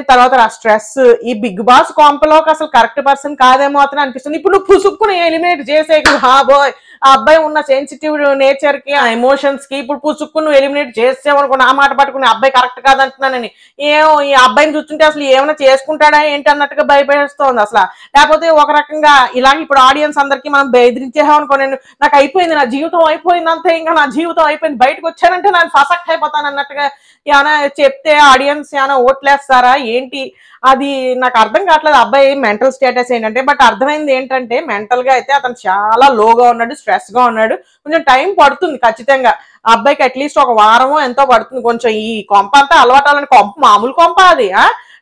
తర్వాత ఆ స్ట్రెస్, ఈ బిగ్ బాస్ కాంపలోకి అసలు కరెక్ట్ పర్సన్ కాదేమో అతను అనిపిస్తుంది. ఇప్పుడు నువ్వు పుసుక్కుని ఎలిమినేట్ చేసే బాయ్ ఆ అబ్బాయి ఉన్న సెన్సిటివ్ నేచర్ కి ఆ ఎమోషన్స్ కి ఇప్పుడు పుసుక్కుని నువ్వు ఎలిమినేట్ చేసేవనుకో నా మాట పట్టుకుని అబ్బాయి కరెక్ట్ కాదంటున్నానని, ఏమో ఈ అబ్బాయిని చూస్తుంటే అసలు ఏమైనా చేసుకుంటాడా ఏంటి అన్నట్టుగా భయపడేస్తోంది అసలు. లేకపోతే ఒక రకంగా ఇలాగ ఇప్పుడు ఆడియన్స్ అందరికి మనం బెదిరించేసామనుకో, నేను నాకు అయిపోయింది, నా జీవితం అయిపోయింది అంతే, ఇంకా నా జీవితం అయిపోయింది, బయటకు వచ్చానంటే నేను ఫసక్ట్ అయిపోతాను అన్నట్టుగా ఏమైనా చెప్తే ఆడియన్స్ ఏమైనా ఓట్లేస్తారా ఏంటి, అది నాకు అర్థం కావట్లేదు. అబ్బాయి మెంటల్ స్టేటస్ ఏంటంటే, బట్ అర్థమైంది ఏంటంటే మెంటల్ గా అయితే అతను చాలా లోగా ఉన్నాడు, స్ట్రెస్ గా ఉన్నాడు. కొంచెం టైం పడుతుంది ఖచ్చితంగా ఆ అబ్బాయికి, అట్లీస్ట్ ఒక వారమో ఎంతో పడుతుంది కొంచెం ఈ కొంప అంతా అలవాటాలని. కొంప మామూలు కొంప అది,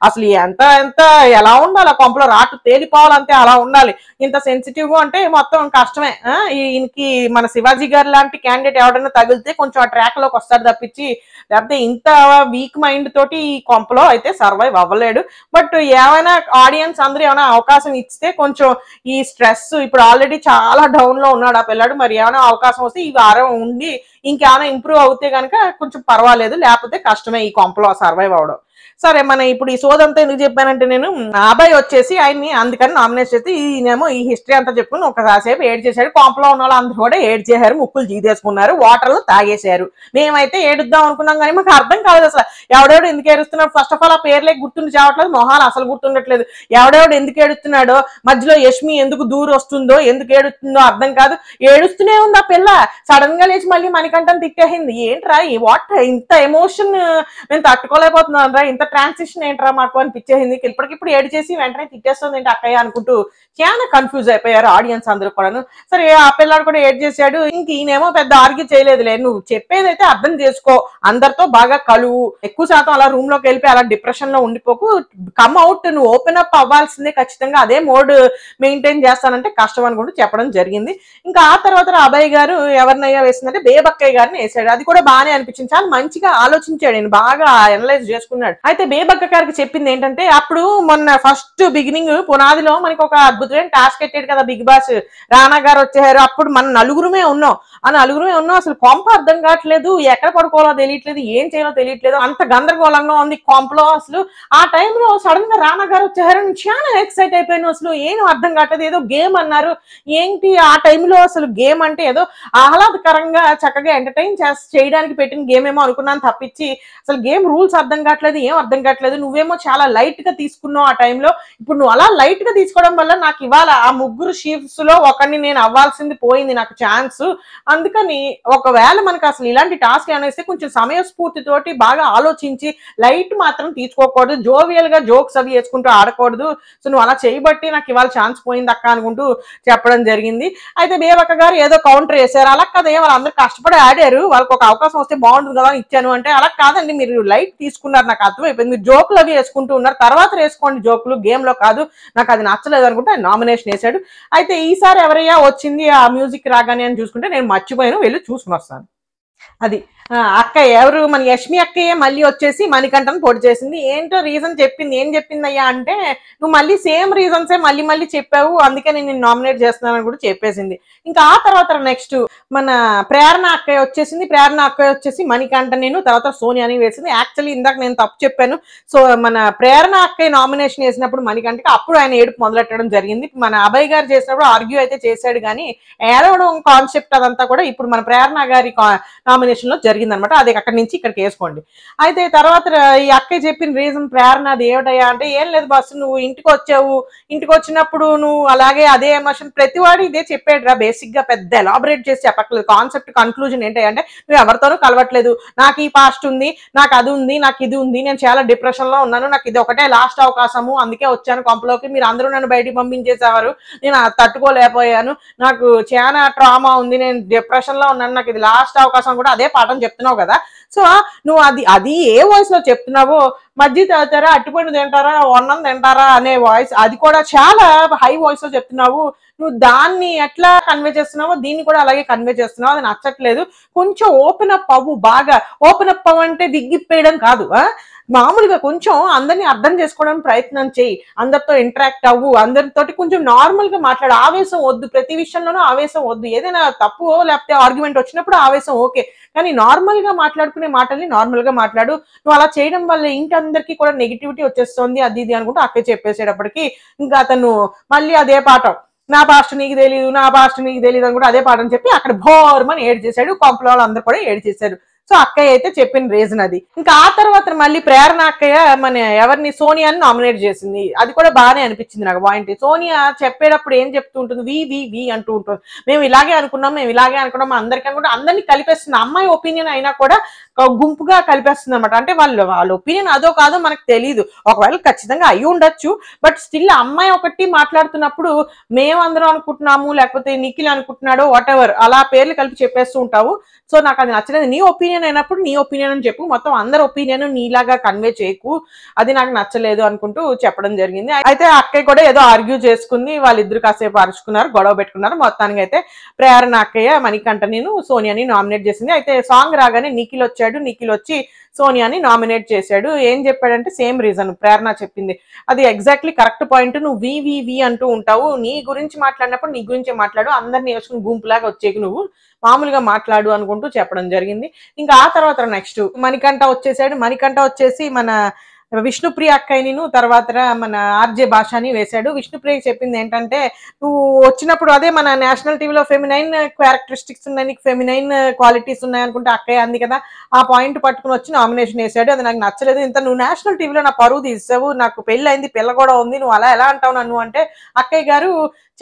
అసలు ఎంత ఎంత ఎలా ఉండాలి ఆ కొంపలో, రాటు తేలిపోవాలంటే అలా ఉండాలి. ఇంత సెన్సిటివ్ గా అంటే మొత్తం కష్టమే. ఈయనకి మన శివాజీ గారు లాంటి క్యాండిడేట్ ఎవరైనా తగిలితే కొంచెం ఆ ట్రాక్ లోకి వస్తాడు తప్పించి, లేకపోతే ఇంత వీక్ మైండ్ తోటి ఈ కొంపలో అయితే సర్వైవ్ అవ్వలేడు. బట్ ఏమైనా ఆడియన్స్ అందరూ ఏమైనా అవకాశం ఇస్తే కొంచెం ఈ స్ట్రెస్, ఇప్పుడు ఆల్రెడీ చాలా డౌన్ లో ఉన్నాడు ఆ పిల్లాడు, మరి ఏమైనా అవకాశం వస్తే ఈ వారం ఉండి ఇంకేమైనా ఇంప్రూవ్ అవుతే కనుక కొంచెం పర్వాలేదు, లేకపోతే కష్టమే ఈ కొంపలో సర్వైవ్ అవడం. సరే మన ఇప్పుడు ఈ సోదంతా ఎందుకు చెప్పానంటే, నేను అబ్బాయి వచ్చేసి ఆయన్ని అందుకని నామినేట్ చేస్తే ఈయనేమో ఈ హిస్టరీ అంతా చెప్పుకుని ఒకసారిసేపు ఏడ్ చేశాడు. కాంప్లో ఉన్న వాళ్ళు అందరూ కూడా ఏడ్ చేశారు, ముక్కులు జీదేసుకున్నారు, వాటర్లు తాగేశారు. మేమైతే ఏడుద్దాం అనుకున్నాం కానీ మాకు అర్థం కాలేదు అసలు ఎవడెవడు ఎందుకు ఏడుస్తున్నాడు. ఫస్ట్ ఆఫ్ ఆల్ ఆ పేర్లే గుర్తుండి చావట్లేదు, మొహాలు అసలు గుర్తుండట్లేదు. ఎవడెవడు ఎందుకు ఏడుస్తున్నాడో, మధ్యలో యష్మి ఎందుకు దూరు వస్తుందో, ఎందుకు ఏడుస్తుందో అర్థం కాదు. ఏడుస్తూనే ఉంది ఆ పిల్ల. సడన్ గా లేచి మళ్ళీ మణికంఠం తిట్టేసింది. ఏంట్రా వాట్, ఇంత ఎమోషన్ నేను తట్టుకోలేకపోతున్నాను రా, ఇంత ట్రాన్సిషన్ ఏంట్రా మాకు అనిపించేసింది. ఇప్పటికిప్పుడు ఏడు చేసి వెంటనే తిట్టేస్తుంది ఏంటి అక్కయ్య అనుకుంటూ చాలా కన్ఫ్యూజ్ అయిపోయారు ఆడియన్స్ అందరూ కూడాను. సరే ఆ పిల్లాడు కూడా ఏడ్ చేశాడు. ఇంక ఈయనేమో పెద్ద ఆర్గ్యూ చేయలేదులే, నువ్వు చెప్పేదైతే అర్థం చేసుకో, అందరితో బాగా కలువు, ఎక్కువ శాతం అలా రూమ్ లోకి వెళ్ళిపోయి అలా డిప్రెషన్ లో ఉండిపోకు, కమ్ అవుట్, నువ్వు ఓపెన్ అప్ అవ్వాల్సిందే ఖచ్చితంగా, అదే మోడ్ మెయింటైన్ చేస్తానంటే కష్టం అనుకుంటూ చెప్పడం జరిగింది. ఇంకా ఆ తర్వాత అభయ్ గారు ఎవరినయ్యా వేసిందంటే బేబక్కయ్య గారిని వేసాడు. అది కూడా బాగానే అనిపించింది, చాలా మంచిగా ఆలోచించాడు, నేను బాగా అనలైజ్ చేసుకున్నాడు. అయితే బేబక్క గారికి చెప్పింది ఏంటంటే, అప్పుడు మొన్న ఫస్ట్ బిగినింగ్ పునాదిలో మనకి ఒక అద్భుతమైన టాస్క్ పెట్టాడు కదా బిగ్ బాస్, రానా గారు వచ్చారు, అప్పుడు మన నలుగురుమే ఉన్నాం, అసలు కొంప అర్థం కావట్లేదు, ఎక్కడ పడుకోవాలో తెలియట్లేదు, ఏం చేయాలో తెలియట్లేదు, అంత గందరగోళంగా ఉంది కొంపలో. అసలు ఆ టైంలో సడన్ గా రానా గారు వచ్చారు, నేను చాలా ఎక్సైట్ అయిపోయాను, అసలు ఏం అర్థం కావట్లేదు, ఏదో గేమ్ అన్నారు ఏంటి ఆ టైంలో, అసలు గేమ్ అంటే ఏదో ఆహ్లాదకరంగా చక్కగా ఎంటర్టైన్ చేయడానికి పెట్టిన గేమ్ ఏమో అనుకున్నాను తప్పించి అసలు గేమ్ రూల్స్ అర్థం కావట్లేదు, ఏం అర్థం కావట్లేదు, నువ్వేమో చాలా లైట్ గా తీసుకున్నావు ఆ టైంలో, ఇప్పుడు నువ్వు అలా లైట్ గా తీసుకోవడం వల్ల నాకు ఇవాళ ఆ ముగ్గురు షీఫ్స్ లో ఒకరిని నేను అవ్వాల్సింది పోయింది నాకు ఛాన్స్. అందుకని ఒకవేళ మనకు అసలు ఇలాంటి టాస్క్ అనేసి కొంచెం సమయస్ఫూర్తితోటి బాగా ఆలోచించి లైట్ మాత్రం తీసుకోకూడదు, జోవియల్ గా జోక్స్ అవి వేసుకుంటూ ఆడకూడదు. సో నువ్వు అలా చేయబట్టి నాకు ఇవాళ ఛాన్స్ పోయింది అక్క అనుకుంటూ చెప్పడం జరిగింది. అయితే బేబక్క గారు ఏదో కౌంటర్ వేశారు, అలా కదా వాళ్ళందరూ కష్టపడి ఆడారు, వాళ్ళకి ఒక అవకాశం వస్తే బాగుంటుంది కదా అని ఇచ్చాను అంటే, అలా కాదండి మీరు లైట్ తీసుకున్నారు, నాకు అర్థమైపోయింది, మీరు జోకులు అవి వేసుకుంటూ ఉన్నారు, తర్వాత వేసుకోండి జోకులు, గేమ్ లో కాదు, నాకు అది నచ్చలేదు అనుకుంటే ఆయన నామినేషన్ వేశాడు. అయితే ఈసారి ఎవరయ్యా వచ్చింది ఆ మ్యూజిక్ రాగానే అని చూసుకుంటే నేను మర్చిపోయాను, వెళ్ళి చూసుకుని వస్తాను. అది అక్క ఎవరు, మన యష్మి అక్కయ్యే మళ్ళీ వచ్చేసి మణికంఠను పోటీ చేసింది. ఏంటో రీజన్ చెప్పింది. ఏం చెప్పింది అయ్యా అంటే, నువ్వు మళ్ళీ సేమ్ రీజన్సే మళ్ళీ మళ్ళీ చెప్పావు, అందుకే నేను నామినేట్ చేస్తున్నానని కూడా చెప్పేసింది. ఇంకా ఆ తర్వాత నెక్స్ట్ మన ప్రేరణ అక్కయ్య వచ్చేసింది. ప్రేరణ అక్కయ్య వచ్చేసి మణికంఠ నేను తర్వాత సోనియాని వేసింది. యాక్చువల్లీ ఇందాక నేను తప్పు చెప్పాను. సో మన ప్రేరణ అక్కయ్య నామినేషన్ వేసినప్పుడు మణికంఠకి అప్పుడు ఆయన ఏడుపు మొదలెట్టడం జరిగింది. మన అభయ్ గారు చేసినప్పుడు ఆర్గ్యూ అయితే చేశాడు, కానీ ఏడవడం కాన్సెప్ట్ అదంతా కూడా ఇప్పుడు మన ప్రేరణ గారి నామినేషన్ లో జరిగిందనమాట. అది అక్కడి నుంచి ఇక్కడికి వేసుకోండి. అయితే తర్వాత ఈ అక్కయ్య చెప్పిన రీజన్ ప్రేరణ అది ఏమిటయ్యా అంటే, ఏం లేదు బస్సు, నువ్వు ఇంటికి వచ్చావు, ఇంటికి వచ్చినప్పుడు నువ్వు అలాగే అదే ఎమోషన్, ప్రతివాడు ఇదే చెప్పాడు రా, బేసిక్ గా పెద్ద ఎలాబరేట్ చేసి చెప్పట్లేదు. కాన్సెప్ట్ కన్క్లూజన్ ఏంటంటే, నువ్వు ఎవరితోనూ కలవట్లేదు, నాకు ఈ పాస్ట్ ఉంది, నాకు అది ఉంది, నాకు ఇది ఉంది, నేను చాలా డిప్రెషన్ లో ఉన్నాను, నాకు ఇది ఒకటే లాస్ట్ అవకాశము, అందుకే వచ్చాను కొంపలోకి, మీరు అందరూ నన్ను బయటికి పంపించేసేవారు, నేను తట్టుకోలేకపోయాను, నాకు చాలా ట్రామా ఉంది, నేను డిప్రెషన్ లో ఉన్నాను, నాకు ఇది లాస్ట్ అవకాశం కూడా అదే పాఠం చెప్తున్నావు కదా. సో నువ్వు అది ఏ వాయిస్ లో చెప్తున్నావో, మజ్జిగ తాగుతారా, అట్టుపండు తింటారా, అన్నం తింటారా అనే వాయిస్, అది కూడా చాలా హై వాయిస్ లో చెప్తున్నావు. నువ్వు దాన్ని ఎట్లా కన్వే చేస్తున్నావో దీన్ని కూడా అలాగే కన్వే చేస్తున్నావు, అది నచ్చట్లేదు. కొంచెం ఓపెన్ అప్ అవ్వు, బాగా ఓపెన్ అప్ అవ్వంటే విగ్గిప్పేయడం కాదు, మామూలుగా కొంచెం అందరినీ అర్థం చేసుకోవడానికి ప్రయత్నం చేయి, అందరితో ఇంటరాక్ట్ అవ్వు, అందరితోటి కొంచెం నార్మల్ గా మాట్లాడు, ఆవేశం వద్దు, ప్రతి విషయంలోనూ ఆవేశం వద్దు, ఏదైనా తప్పు లేకపోతే ఆర్గ్యుమెంట్ వచ్చినప్పుడు ఆవేశం ఓకే, కానీ నార్మల్ గా మాట్లాడుకునే మాటల్ని నార్మల్ గా మాట్లాడు. నువ్వు అలా చేయడం వల్ల ఇంటి అందరికీ కూడా నెగిటివిటీ వచ్చేస్తుంది అది ఇది అనుకుంటూ అక్క చెప్పేసేటప్పటికి ఇంకా అతను మళ్ళీ అదే పాఠం, నా పాస్ట్ నీకు తెలియదు, నా పాస్ట్ నీకు తెలియదు అని కూడా అదే పాఠం చెప్పి అక్కడ భోర్మని ఏడు చేశాడు. కొంపల వాళ్ళందరూ కూడా ఏడు చేశారు. సో అక్కయ్య అయితే చెప్పిన రీజన్ అది. ఇంకా ఆ తర్వాత మళ్ళీ ప్రేరణ అక్కయ్య మన ఎవరిని సోనియాని నామినేట్ చేసింది. అది కూడా బాగానే అనిపించింది నాకు పాయింట్. సోనియా చెప్పేటప్పుడు ఏం చెప్తూ ఉంటుంది, వి అంటూ ఉంటుంది, మేము ఇలాగే అనుకున్నాం, మేము ఇలాగే అనుకున్నాం, అందరికీ అనుకుంటే అందరినీ కలిపేస్తుంది. అమ్మాయి ఒపీనియన్ అయినా కూడా గుంపుగా కలిపేస్తుంది అనమాట. అంటే వాళ్ళ ఒపీనియన్ అదో కాదో మనకు తెలియదు, ఒకవేళ ఖచ్చితంగా అయి ఉండొచ్చు, బట్ స్టిల్ అమ్మాయి ఒకటి మాట్లాడుతున్నప్పుడు మేమందరం అనుకుంటున్నాము లేకపోతే నిఖిల్ అనుకుంటున్నాడో వాట్ ఎవర్ అలా పేర్లు కలిపి చెప్పేస్తూ ఉంటావు. సో నాకు అది నచ్చలేదు. నీ ఒపీనియన్ అయినప్పుడు నీ ఒపీనియన్ అని చెప్పు, మొత్తం అందరి ఒపీనియన్ నీలాగా కన్వే చేయకు, అది నాకు నచ్చలేదు అనుకుంటూ చెప్పడం జరిగింది. అయితే అక్కయ్య కూడా ఏదో ఆర్గ్యూ చేసుకుంది, వాళ్ళిద్దరు కాసేపు అరుచుకున్నారు, గొడవ పెట్టుకున్నారు. మొత్తానికి అయితే ప్రేరణ అక్కయ్య మణికంఠ నేను సోనియాని నామినేట్ చేసింది. అయితే సాంగ్ రాగానే నిఖిల్ వచ్చాడు, నిఖిల్ వచ్చి సోనియాని నామినేట్ చేశాడు. ఏం చెప్పాడంటే సేమ్ రీజన్ ప్రేరణ చెప్పింది, అది ఎగ్జాక్ట్లీ కరెక్ట్ పాయింట్. నువ్వు వి అంటూ ఉంటావు, నీ గురించి మాట్లాడినప్పుడు నీ గురించే మాట్లాడు, అందరినీ వేసుకుని గుంపులాగా వచ్చేకి నువ్వు మామూలుగా మాట్లాడు అనుకుంటూ చెప్పడం జరిగింది. ఇంకా ఆ తర్వాత నెక్స్ట్ మణికంఠ వచ్చేసాడు. మణికంఠ వచ్చేసి మన విష్ణుప్రియ అక్కయ్యని తర్వాత మన ఆర్జే భాషని వేశాడు. విష్ణుప్రియ చెప్పింది ఏంటంటే, నువ్వు వచ్చినప్పుడు అదే మన నేషనల్ టీవీలో ఫెమినైన్ క్యారెక్టరిస్టిక్స్ ఉన్నాయి, నీకు ఫెమినైన్ క్వాలిటీస్ ఉన్నాయి అనుకుంటే అక్కయ్య అంది కదా, ఆ పాయింట్ పట్టుకుని వచ్చి నామినేషన్ వేశాడు. అది నాకు నచ్చలేదు. ఇంత నువ్వు నేషనల్ టీవీలో నా పరువు తీసావు, నాకు పెళ్లి అయింది, పిల్ల కూడా ఉంది, నువ్వు అలా ఎలా అంటావు నన్ను అంటే అక్కయ్య గారు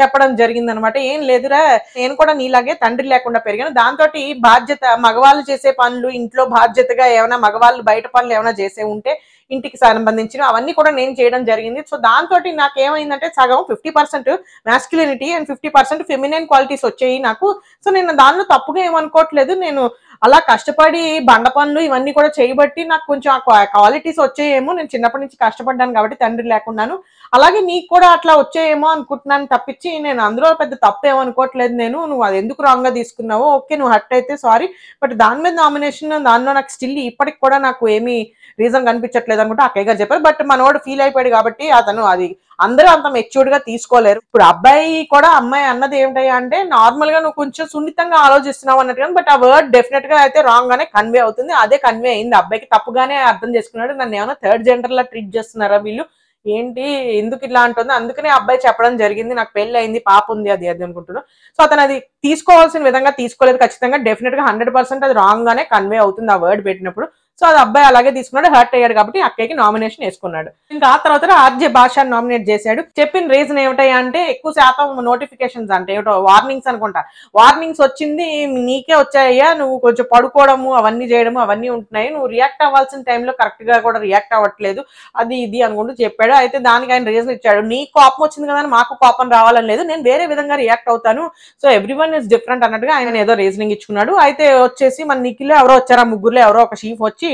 చెప్పడం జరిగింది అనమాట. ఏం లేదురా, నేను కూడా నీలాగే తండ్రి లేకుండా పెరిగాను, దాంతో బాధ్యత మగవాళ్ళు చేసే పనులు, ఇంట్లో బాధ్యతగా ఏమైనా మగవాళ్ళు బయట పనులు ఏమైనా చేసే ఉంటే ఇంటికి సంబంధించిన అవన్నీ కూడా నేను చేయడం జరిగింది. సో దాంతో నాకేమైందంటే సగం 50% మ్యాస్క్యులినిటీ అండ్ 50% ఫెమినైన్ క్వాలిటీస్ వచ్చాయి నాకు. సో నేను దానిలో తప్పుగా ఏమనుకోవట్లేదు, నేను అలా కష్టపడి బండ పనులు ఇవన్నీ కూడా చేయబట్టి నాకు కొంచెం ఆ క్వాలిటీస్ వచ్చాయేమో, నేను చిన్నప్పటి నుంచి కష్టపడ్డాను కాబట్టి తండ్రి లేకున్నాను, అలాగే నీకు కూడా అట్లా వచ్చాయేమో అనుకుంటున్నాను తప్పించి నేను అందులో పెద్ద తప్పు ఏమనుకోవట్లేదు. నువ్వు అది ఎందుకు రాంగ్ గా తీసుకున్నావో ఓకే, నువ్వు హర్ట్ అయితే సారీ, బట్ దాని మీద నామినేషన్ దానిలో నాకు స్టిల్ ఇప్పటికి కూడా నాకు ఏమీ రీజన్ కనిపించట్లేదు అనుకుంటే అక్కయ్య గారు చెప్పారు. బట్ మనోడు ఫీల్ అయిపోయాడు కాబట్టి అతను అది అందరూ అంత మెచ్యూర్డ్ గా తీసుకోలేరు. ఇప్పుడు అబ్బాయి కూడా అమ్మాయి అన్నది ఏమిటయ్యా అంటే, నార్మల్ గా నువ్వు కొంచెం సున్నితంగా ఆలోచిస్తున్నావు అన్నట్టుగా, బట్ ఆ వర్డ్ డెఫినెట్ గా అయితే రాంగ్ గానే కన్వే అవుతుంది. అదే కన్వే అయింది, అబ్బాయికి తప్పుగానే అర్థం చేసుకున్నాడు. నన్ను ఏమైనా థర్డ్ జెండర్ లా ట్రీట్ చేస్తున్నారా వీళ్ళు, ఏంటి ఎందుకు ఇలా అంటుంది, అందుకనే అబ్బాయి చెప్పడం జరిగింది, నాకు పెళ్లి అయింది, పాప ఉంది, అది అది అనుకుంటున్నాను. సో అతను అది తీసుకోవాల్సిన విధంగా తీసుకోలేదు. ఖచ్చితంగా డెఫినెట్ గా 100% అది రాంగ్ గానే కన్వే అవుతుంది ఆ వర్డ్ పెట్టినప్పుడు. సో అది అబ్బాయి అలాగే తీసుకున్నాడు, హర్ట్ అయ్యాడు కాబట్టి అక్కయ్యకి నామినేషన్ వేసుకున్నాడు. ఇంకా ఆ తర్వాత ఆర్జే భాష నామినేట్ చేశాడు. చెప్పిన రీజన్ ఏమిటాయి అంటే ఎక్కువ శాతం నోటిఫికేషన్స్ అంటే ఏమిటో వార్నింగ్స్ అనుకుంటా, వార్నింగ్స్ వచ్చింది నీకే వచ్చాయ్యా, నువ్వు కొంచెం పడుకోవడము అవన్నీ చేయడము అవన్నీ ఉంటున్నాయి, నువ్వు రియాక్ట్ అవ్వాల్సిన టైంలో కరెక్ట్ గా కూడా రియాక్ట్ అవ్వట్లేదు, అది ఇది అనుకుంటూ చెప్పాడు. అయితే దానికి ఆయన రీజన్ ఇచ్చాడు, నీ కోపం వచ్చింది కదా మాకు కోపం రావాలని లేదు, నేను వేరే విధంగా రియాక్ట్ అవుతాను, సో ఎవ్రీవన్ ఇస్ డిఫరెంట్ అన్నట్టుగా ఆయన ఏదో రీజనింగ్ ఇచ్చుకున్నాడు. అయితే వచ్చేసి మన నిఖిల్ ఎవరో వచ్చారు, ఆ ముగ్గురులో ఎవరో ఒక చీఫ్ వచ్చి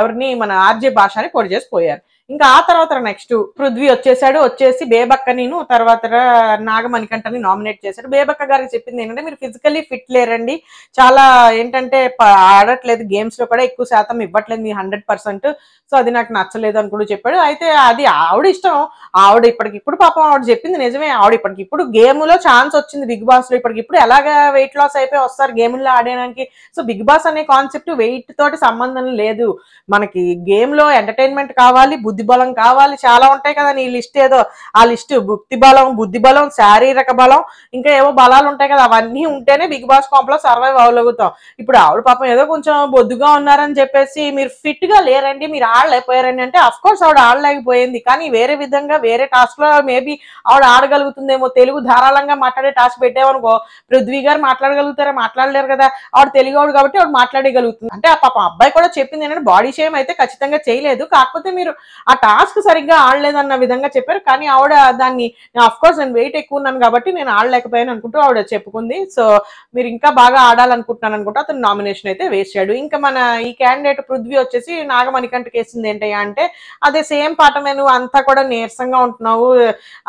ఎవరిని మన ఆర్జే భాషని పొడి చేసి పోయారు. ఇంకా ఆ తర్వాత నెక్స్ట్ పృథ్వీ వచ్చేసాడు. వచ్చేసి బేబక్కని తర్వాత నాగమణికంఠని నామినేట్ చేశాడు. బేబక్క గారికి చెప్పింది ఏంటంటే మీరు ఫిజికల్లీ ఫిట్ లేరండి, చాలా ఏంటంటే ఆడట్లేదు, గేమ్స్ లో కూడా ఎక్కువ శాతం ఇవ్వట్లేదు మీ 100%, సో అది నాకు నచ్చలేదు అని కూడా చెప్పాడు. అయితే అది ఆవిడ ఇష్టం, ఆవిడ ఇప్పటికిప్పుడు పాపం ఆవిడ చెప్పింది నిజమే, ఆవిడ ఇప్పటికిప్పుడు గేమ్ లో ఛాన్స్ వచ్చింది బిగ్ బాస్ లో, ఇప్పటికిప్పుడు ఎలాగా వెయిట్ లాస్ అయిపోయి వస్తారు గేమ్లో ఆడడానికి. సో బిగ్ బాస్ అనే కాన్సెప్ట్ వెయిట్ తోటి సంబంధం లేదు, మనకి గేమ్ లో ఎంటర్టైన్మెంట్ కావాలి, బుద్ధి బలం కావాలి, చాలా ఉంటాయి కదా, నీ లిస్ట్ ఏదో ఆ లిస్ట్ బుద్ధి బలం శారీరక బలం ఇంకా ఏవో బలాలు ఉంటాయి కదా, అవన్నీ ఉంటేనే బిగ్ బాస్ కాంప్లో సర్వైవ్ అవ్వగలుగుతాం. ఇప్పుడు ఆవిడ పాపం ఏదో కొంచెం బొద్దుగా ఉన్నారని చెప్పేసి మీరు ఫిట్ గా లేరండి, మీరు ఆడలేకపోయారండి అంటే అఫ్ కోర్స్ ఆవిడ ఆడలేకపోయింది, కానీ వేరే విధంగా వేరే టాస్క్ లో మేబీ ఆవిడ ఆడగలుగుతుందేమో. తెలుగు ధారాళంగా మాట్లాడే టాస్క్ పెట్టామనుకో పృథ్వీ గారు మాట్లాడగలుగుతారా, మాట్లాడలేరు కదా, ఆవిడ తెలుగు ఆవిడ కాబట్టి ఆవిడ మాట్లాడగలుగుతుంది. అంటే ఆ పాపం అబ్బాయి కూడా చెప్పింది ఏంటంటే బాడీ షేమ్ అయితే ఖచ్చితంగా చేయలేదు, కాకపోతే మీరు ఆ టాస్క్ సరిగ్గా ఆడలేదన్న విధంగా చెప్పారు, కానీ ఆవిడ దాన్ని అఫ్ కోర్స్ నేను వెయిట్ ఎక్కువ ఉన్నాను కాబట్టి నేను ఆడలేకపోయాను అనుకుంటూ ఆవిడ చెప్పుకుంది. సో మీరు ఇంకా బాగా ఆడాలనుకుంటున్నాను అనుకుంటూ అతను నామినేషన్ అయితే వేసాడు. ఇంకా మన ఈ క్యాండిడేట్ పృథ్వీ వచ్చేసి నాగమణికంఠ కేసింది ఏంటయ్యా అంటే అదే సేమ్ పాఠమే, నువ్వు అంతా కూడా నీరసంగా ఉంటున్నావు,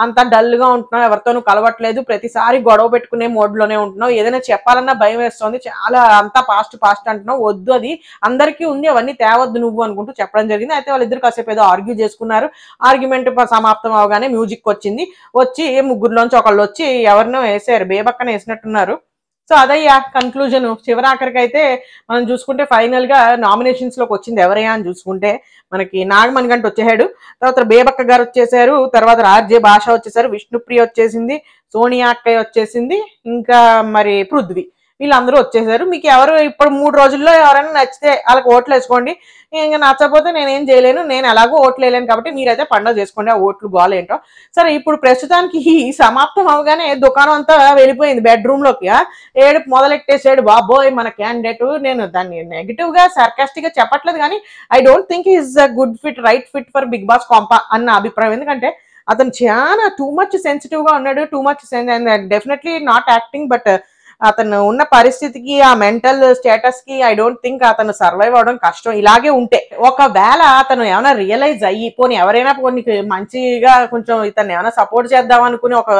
అంతా డల్ గా ఉంటున్నావు, ఎవరితోనూ కలవట్లేదు, ప్రతిసారి గొడవ పెట్టుకునే మోడ్ లోనే ఉంటున్నావు, ఏదైనా చెప్పాలన్నా భయం వేస్తుంది, చాలా అంతా పాస్ట్ అంటున్నావు, వద్దు అది అందరికీ ఉంది అవన్నీ తేవద్దు నువ్వు అనుకుంటూ చెప్పడం జరిగింది. అయితే వాళ్ళిద్దరు కాసేపు ఏదో ఆర్గ్యూ చేసుకున్నారు. ఆర్గ్యుమెంట్ సమాప్తం అవగానే మ్యూజిక్ వచ్చింది, వచ్చి ముగ్గురులోంచి ఒకళ్ళు వచ్చి ఎవరినో వేసారు, బేబక్కన వేసినట్టున్నారు. So అదయ్యా conclusion. చివరాఖరికి అయితే మనం చూసుకుంటే ఫైనల్ గా నామినేషన్స్ లోకి వచ్చింది ఎవరయ్యా అని చూసుకుంటే మనకి నాగమణికంఠ వచ్చేసాడు, తర్వాత బేబక్క గారు వచ్చేసారు, తర్వాత ఆర్జే భాష వచ్చేసారు, విష్ణుప్రియ వచ్చేసింది, సోనియా అక్కయ్య వచ్చేసింది, ఇంకా మరి పృథ్వీ, వీళ్ళందరూ వచ్చేసారు. మీకు ఎవరు ఇప్పుడు 3 రోజుల్లో ఎవరైనా నచ్చితే వాళ్ళకి ఓట్లు వేసుకోండి, ఇంకా నచ్చకపోతే నేనేం చేయలేను, నేను ఎలాగో ఓట్లు వేయలేను కాబట్టి మీరైతే పండుగ చేసుకోండి, ఆ ఓట్లు గోలేంటో. సరే ఇప్పుడు ప్రస్తుతానికి ఈ సమాప్తం అవగానే దుకాణం అంతా వెళ్ళిపోయింది బెడ్రూమ్ లోకి, ఏడుపు మొదలెట్టేసాడు బాబోయ్ మన క్యాండిడేట్. నేను దాన్ని నెగిటివ్ గా సర్కాస్టిక్ గా చెప్పట్లేదు, కానీ I don't think is a good fit, right fit for Bigg Boss కాంపా అన్న అభిప్రాయం. ఎందుకంటే అతను చాలా టూ మచ్ సెన్సిటివ్ గా ఉన్నాడు, too much definitely not acting, but అతను ఉన్న పరిస్థితికి ఆ మెంటల్ స్టేటస్ కి ఐ డోంట్ థింక్ అతను సర్వైవ్ అవడం కష్టం ఇలాగే ఉంటే. ఒకవేళ అతను ఏమైనా రియలైజ్ అయ్యి పోనీ ఎవరైనా పోనీ మంచిగా కొంచెం ఇతను ఏమైనా సపోర్ట్ చేద్దాం అనుకుని ఒక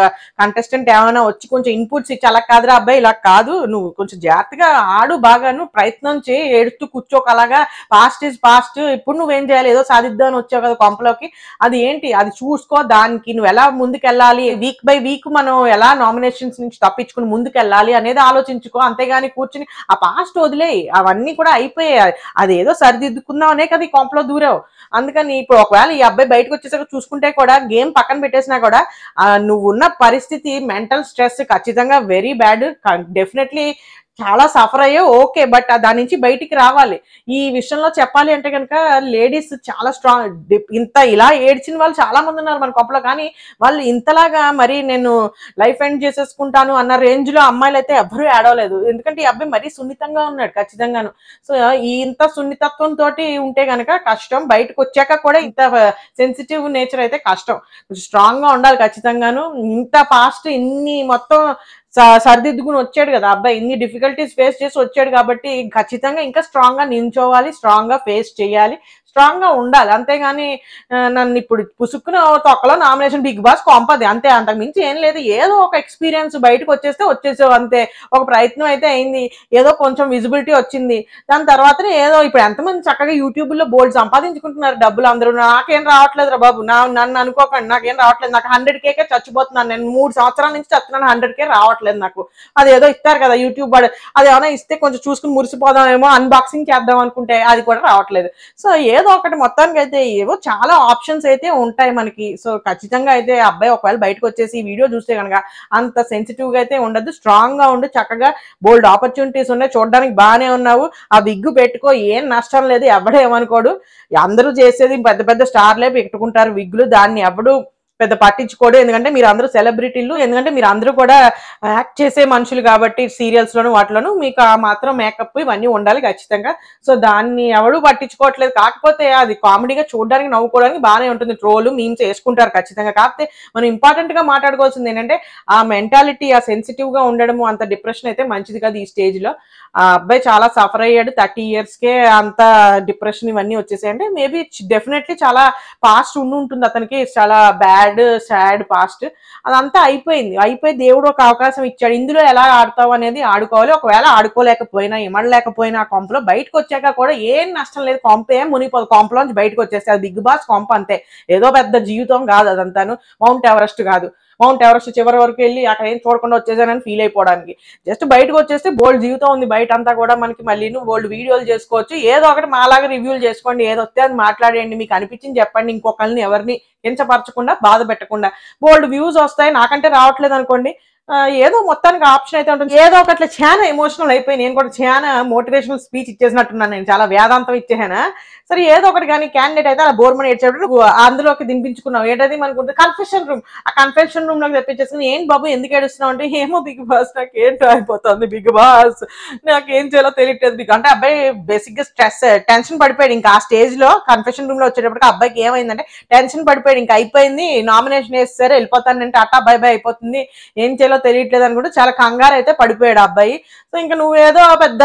కంటెస్టెంట్ ఏమైనా వచ్చి కొంచెం ఇన్పుట్స్ ఇచ్చి అలా కాదురా అబ్బాయి ఇలా కాదు, నువ్వు కొంచెం జాగ్రత్తగా ఆడు, బాగాను ప్రయత్నం చేయి, ఏడుస్తూ కూర్చోక అలాగా పాస్ట్ ఈజ్ పాస్ట్, ఇప్పుడు నువ్వేం చేయాలి, ఏదో సాధిద్దామని వచ్చావు కదా కొంపలోకి, అది ఏంటి అది చూసుకో, దానికి నువ్వు ఎలా ముందుకెళ్ళాలి, వీక్ బై వీక్ మనం ఎలా నామినేషన్స్ నుంచి తప్పించుకుని ముందుకెళ్ళాలి అనేది ఆలోచించుకో, అంతేగాని కూర్చుని ఆ పాస్ట్ వదిలేయి, అవన్నీ కూడా అయిపోయాయి, అదేదో సరిదిద్దుకుందాం అనే కదా ఈ కొంపలో దూరావు. అందుకని ఇప్పుడు ఒకవేళ ఈ అబ్బాయి బయటకు వచ్చేసాక చూసుకుంటే కూడా గేమ్ పక్కన పెట్టేసినా కూడా నువ్వు ఉన్న పరిస్థితి మెంటల్ స్ట్రెస్ ఖచ్చితంగా వెరీ బ్యాడ్, డెఫినెట్లీ చాలా సఫర్ అయ్యో ఓకే, బట్ దాని నుంచి బయటికి రావాలి. ఈ విషయంలో చెప్పాలి అంటే కనుక లేడీస్ చాలా స్ట్రాంగ్, ఇంత ఇలా ఏడ్చిన వాళ్ళు చాలా మంది ఉన్నారు మన కొంపలో, కానీ వాళ్ళు ఇంతలాగా మరి నేను లైఫ్ ఎండ్ చేసేసుకుంటాను అన్న రేంజ్ లో అమ్మాయిలు అయితే ఎవరూ ఏడవలేదు, ఎందుకంటే ఈ అబ్బాయి మరీ సున్నితంగా ఉన్నాడు ఖచ్చితంగాను. సో ఈ ఇంత సున్నితత్వంతో ఉంటే గనక కష్టం, బయటకు వచ్చాక కూడా ఇంత సెన్సిటివ్ నేచర్ అయితే కష్టం, స్ట్రాంగ్ గా ఉండాలి ఖచ్చితంగాను. ఇంత ఫాస్ట్ ఇన్ని మొత్తం సరిదిద్దుకుని వచ్చాడు కదా అబ్బాయి, ఇన్ని డిఫికల్టీస్ ఫేస్ చేసి వచ్చాడు కాబట్టి ఖచ్చితంగా ఇంకా స్ట్రాంగ్ గా నించోవాలి, స్ట్రాంగ్ గా ఫేస్ చేయాలి, స్ట్రాంగ్ గా ఉండాలి. అంతేగాని నన్ను ఇప్పుడు పుసుక్కున తొక్కలో నామినేషన్ బిగ్ బాస్ కొంపది అంతే, అంతకు మించి ఏం లేదు. ఏదో ఒక ఎక్స్పీరియన్స్ బయటకు వచ్చేసావు అంతే, ఒక ప్రయత్నం అయితే అయింది, ఏదో కొంచెం విజిబిలిటీ వచ్చింది, దాని తర్వాతనే ఏదో ఇప్పుడు ఎంతమంది చక్కగా యూట్యూబ్ లో బోల్డ్ సంపాదించుకుంటున్నారు డబ్బులు అందరూ. నాకేం రావట్లేదు రా బాబు, నన్ను అనుకోకండి, నాకేం రావట్లేదు, నాకు 100K చచ్చిపోతున్నాను, నేను 3 సంవత్సరాల నుంచి చస్తున్నాను, 100K రావట్లేదు నాకు. అదేదో ఇస్తారు కదా యూట్యూబ్ వాడు, అది ఏమైనా ఇస్తే కొంచెం చూసుకుని మురిసిపోదామేమో, అన్బాక్సింగ్ చేద్దాం అనుకుంటే అది కూడా రావట్లేదు. సో ఏదో ఏదో ఒకటి మొత్తానికి అయితే ఏవో చాలా ఆప్షన్స్ అయితే ఉంటాయి మనకి. సో ఖచ్చితంగా అయితే అబ్బాయి ఒకవేళ బయటకు వచ్చేసి ఈ వీడియో చూస్తే కనుక అంత సెన్సిటివ్ గా అయితే ఉండదు, స్ట్రాంగ్ గా ఉండి చక్కగా బోల్డ్ ఆపర్చునిటీస్ ఉన్నాయి, చూడడానికి బాగానే ఉన్నావు, ఆ విగ్గు పెట్టుకో, ఏం నష్టం లేదు, ఎవడేమనుకోడు. అందరూ చేసేది పెద్ద పెద్ద స్టార్లే పెట్టుకుంటారు విగ్గులు, దాన్ని ఎవడు పెద్ద పట్టించుకోడు. ఎందుకంటే మీరు అందరూ సెలబ్రిటీలు, ఎందుకంటే మీరు అందరూ కూడా యాక్ట్ చేసే మనుషులు కాబట్టి సీరియల్స్ లోను వాటిలోను మీకు ఆ మాత్రం మేకప్ ఇవన్నీ ఉండాలి ఖచ్చితంగా. సో దాన్ని ఎవడు పట్టించుకోవట్లేదు. కాకపోతే అది కామెడీగా చూడడానికి నవ్వుకోవడానికి బాగానే ఉంటుంది, ట్రోలు మీమ్స్ వేసుకుంటారు ఖచ్చితంగా. కాకపోతే మనం ఇంపార్టెంట్ గా మాట్లాడుకోవాల్సింది ఏంటంటే ఆ మెంటాలిటీ, ఆ సెన్సిటివ్ గా ఉండడము, అంత డిప్రెషన్ అయితే మంచిది కాదు ఈ స్టేజ్ లో. ఆ అబ్బాయి చాలా సఫర్ అయ్యాడు, 30 years కే అంత డిప్రెషన్ ఇవన్నీ వచ్చేసాయంటే మేబీ డెఫినెట్లీ చాలా పాస్ట్ ఉంటుంది అతనికి, చాలా బ్యాడ్ సాడ్ పాస్ట్. అదంతా అయిపోయి దేవుడు ఒక అవకాశం ఇచ్చాడు, ఇందులో ఎలా ఆడతావు అనేది ఆడుకోవాలి. ఒకవేళ ఆడుకోలేకపోయినా ఇమడలేకపోయినా ఆ కొంపలో బయటకు వచ్చాక కూడా ఏం నష్టం లేదు, కొంప ఏం మునిగిపోదు, కొంపలోంచి బయటకు వచ్చేస్తే అది బిగ్ బాస్ కొంప అంతే, ఏదో పెద్ద జీవితం కాదు అదంతాను, మౌంట్ ఎవరెస్ట్ కాదు. మౌంట్ ఎవరెస్ట్ చివరి వరకు వెళ్ళి అక్కడ ఏం చూడకుండా వచ్చేసానని ఫీల్ అయిపోవడానికి, జస్ట్ బయటకు వచ్చేస్తే బోల్డ్ జీవితం ఉంది బయట అంతా కూడా మనకి. మళ్ళీ బోల్డ్ వీడియోలు చేసుకోవచ్చు, ఏదో ఒకటి మాలాగా రివ్యూలు చేసుకోండి, ఏదో వస్తే అది మాట్లాడేయండి, మీకు అనిపించింది చెప్పండి, ఇంకొకరిని ఎవరిని కించపరచకుండా బాధ పెట్టకుండా. బోల్డ్ వ్యూస్ వస్తాయి, నాకంటే రావట్లేదు అనుకోండి, ఏదో మొత్తానికి ఆప్షన్ అయితే ఉంటుంది. ఏదో ఒకట్లా చాలా ఎమోషనల్ అయిపోయి నేను కూడా చాలా మోటివేషనల్ స్పీచ్ ఇచ్చేసినట్టున్నాను, నేను చాలా వేదాంతం ఇచ్చేసానా. సరే ఏదో ఒకటి కానీ క్యాండిడేట్ అయితే అలా బోర్మని ఏడ్చేటప్పుడు అందులోకి దింపించుకున్నావు. ఏంటది మనకుంటే కన్ఫెషన్ రూమ్, ఆ కన్ఫెషన్ రూమ్ లోకి తెప్పించేసుకుని ఏం బాబు ఎందుకు ఏడుస్తున్నావు అంటే, ఏమో బిగ్ బాస్ నాకు ఏంటో అయిపోతుంది బిగ్ బాస్, నాకు ఏం చేయాలో తెలియట్లేదు బిగ్ అంటే. అబ్బాయి బేసిక్ గా టెన్షన్ పడిపోయాడు ఇంకా ఆ స్టేజ్ లో. కన్ఫెషన్ రూమ్ లో వచ్చేటప్పటికి అబ్బాయికి ఏమైందంటే టెన్షన్ పడిపోయాడు, ఇంకా అయిపోయింది, నామినేషన్ వేస్తారు వెళ్ళిపోతానంటే అట్టా బై బై అయిపోతుంది, ఏం చేయాలో తెలియట్లేదు అనుకుంటే చాలా కంగారు అయితే పడిపోయాడు అబ్బాయి. సో ఇంకా నువ్వేదో పెద్ద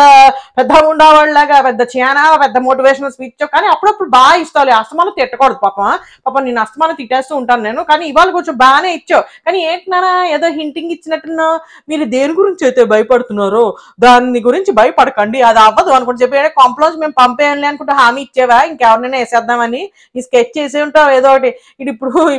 పెద్ద ఉండేవాళ్ళలాగా పెద్ద చియానా పెద్ద మోటివేషనల్ స్పీచ్, కానీ అప్పుడప్పుడు బాగా ఇస్తావు, అస్తమానం తిట్టకూడదు పాపం నేను అస్తమానం తిట్టేస్తూ ఉంటాను నేను, కానీ ఇవాళ కొంచెం బాగానే ఇచ్చావు. కానీ ఏంటన్నా ఏదో హింటింగ్ ఇచ్చినట్టున్నా, మీరు దేని గురించి అయితే భయపడుతున్నారో దాని గురించి భయపడకండి, అది అవ్వదు అనుకుంటే చెప్పి కొంపలోంచి మేము పంపేయాలి అనుకుంటే హామీ ఇచ్చేవా ఇంకెవరినైనా వేసేద్దామని, ఈ స్కెచ్ చేసే ఉంటావు ఏదో ఒకటి.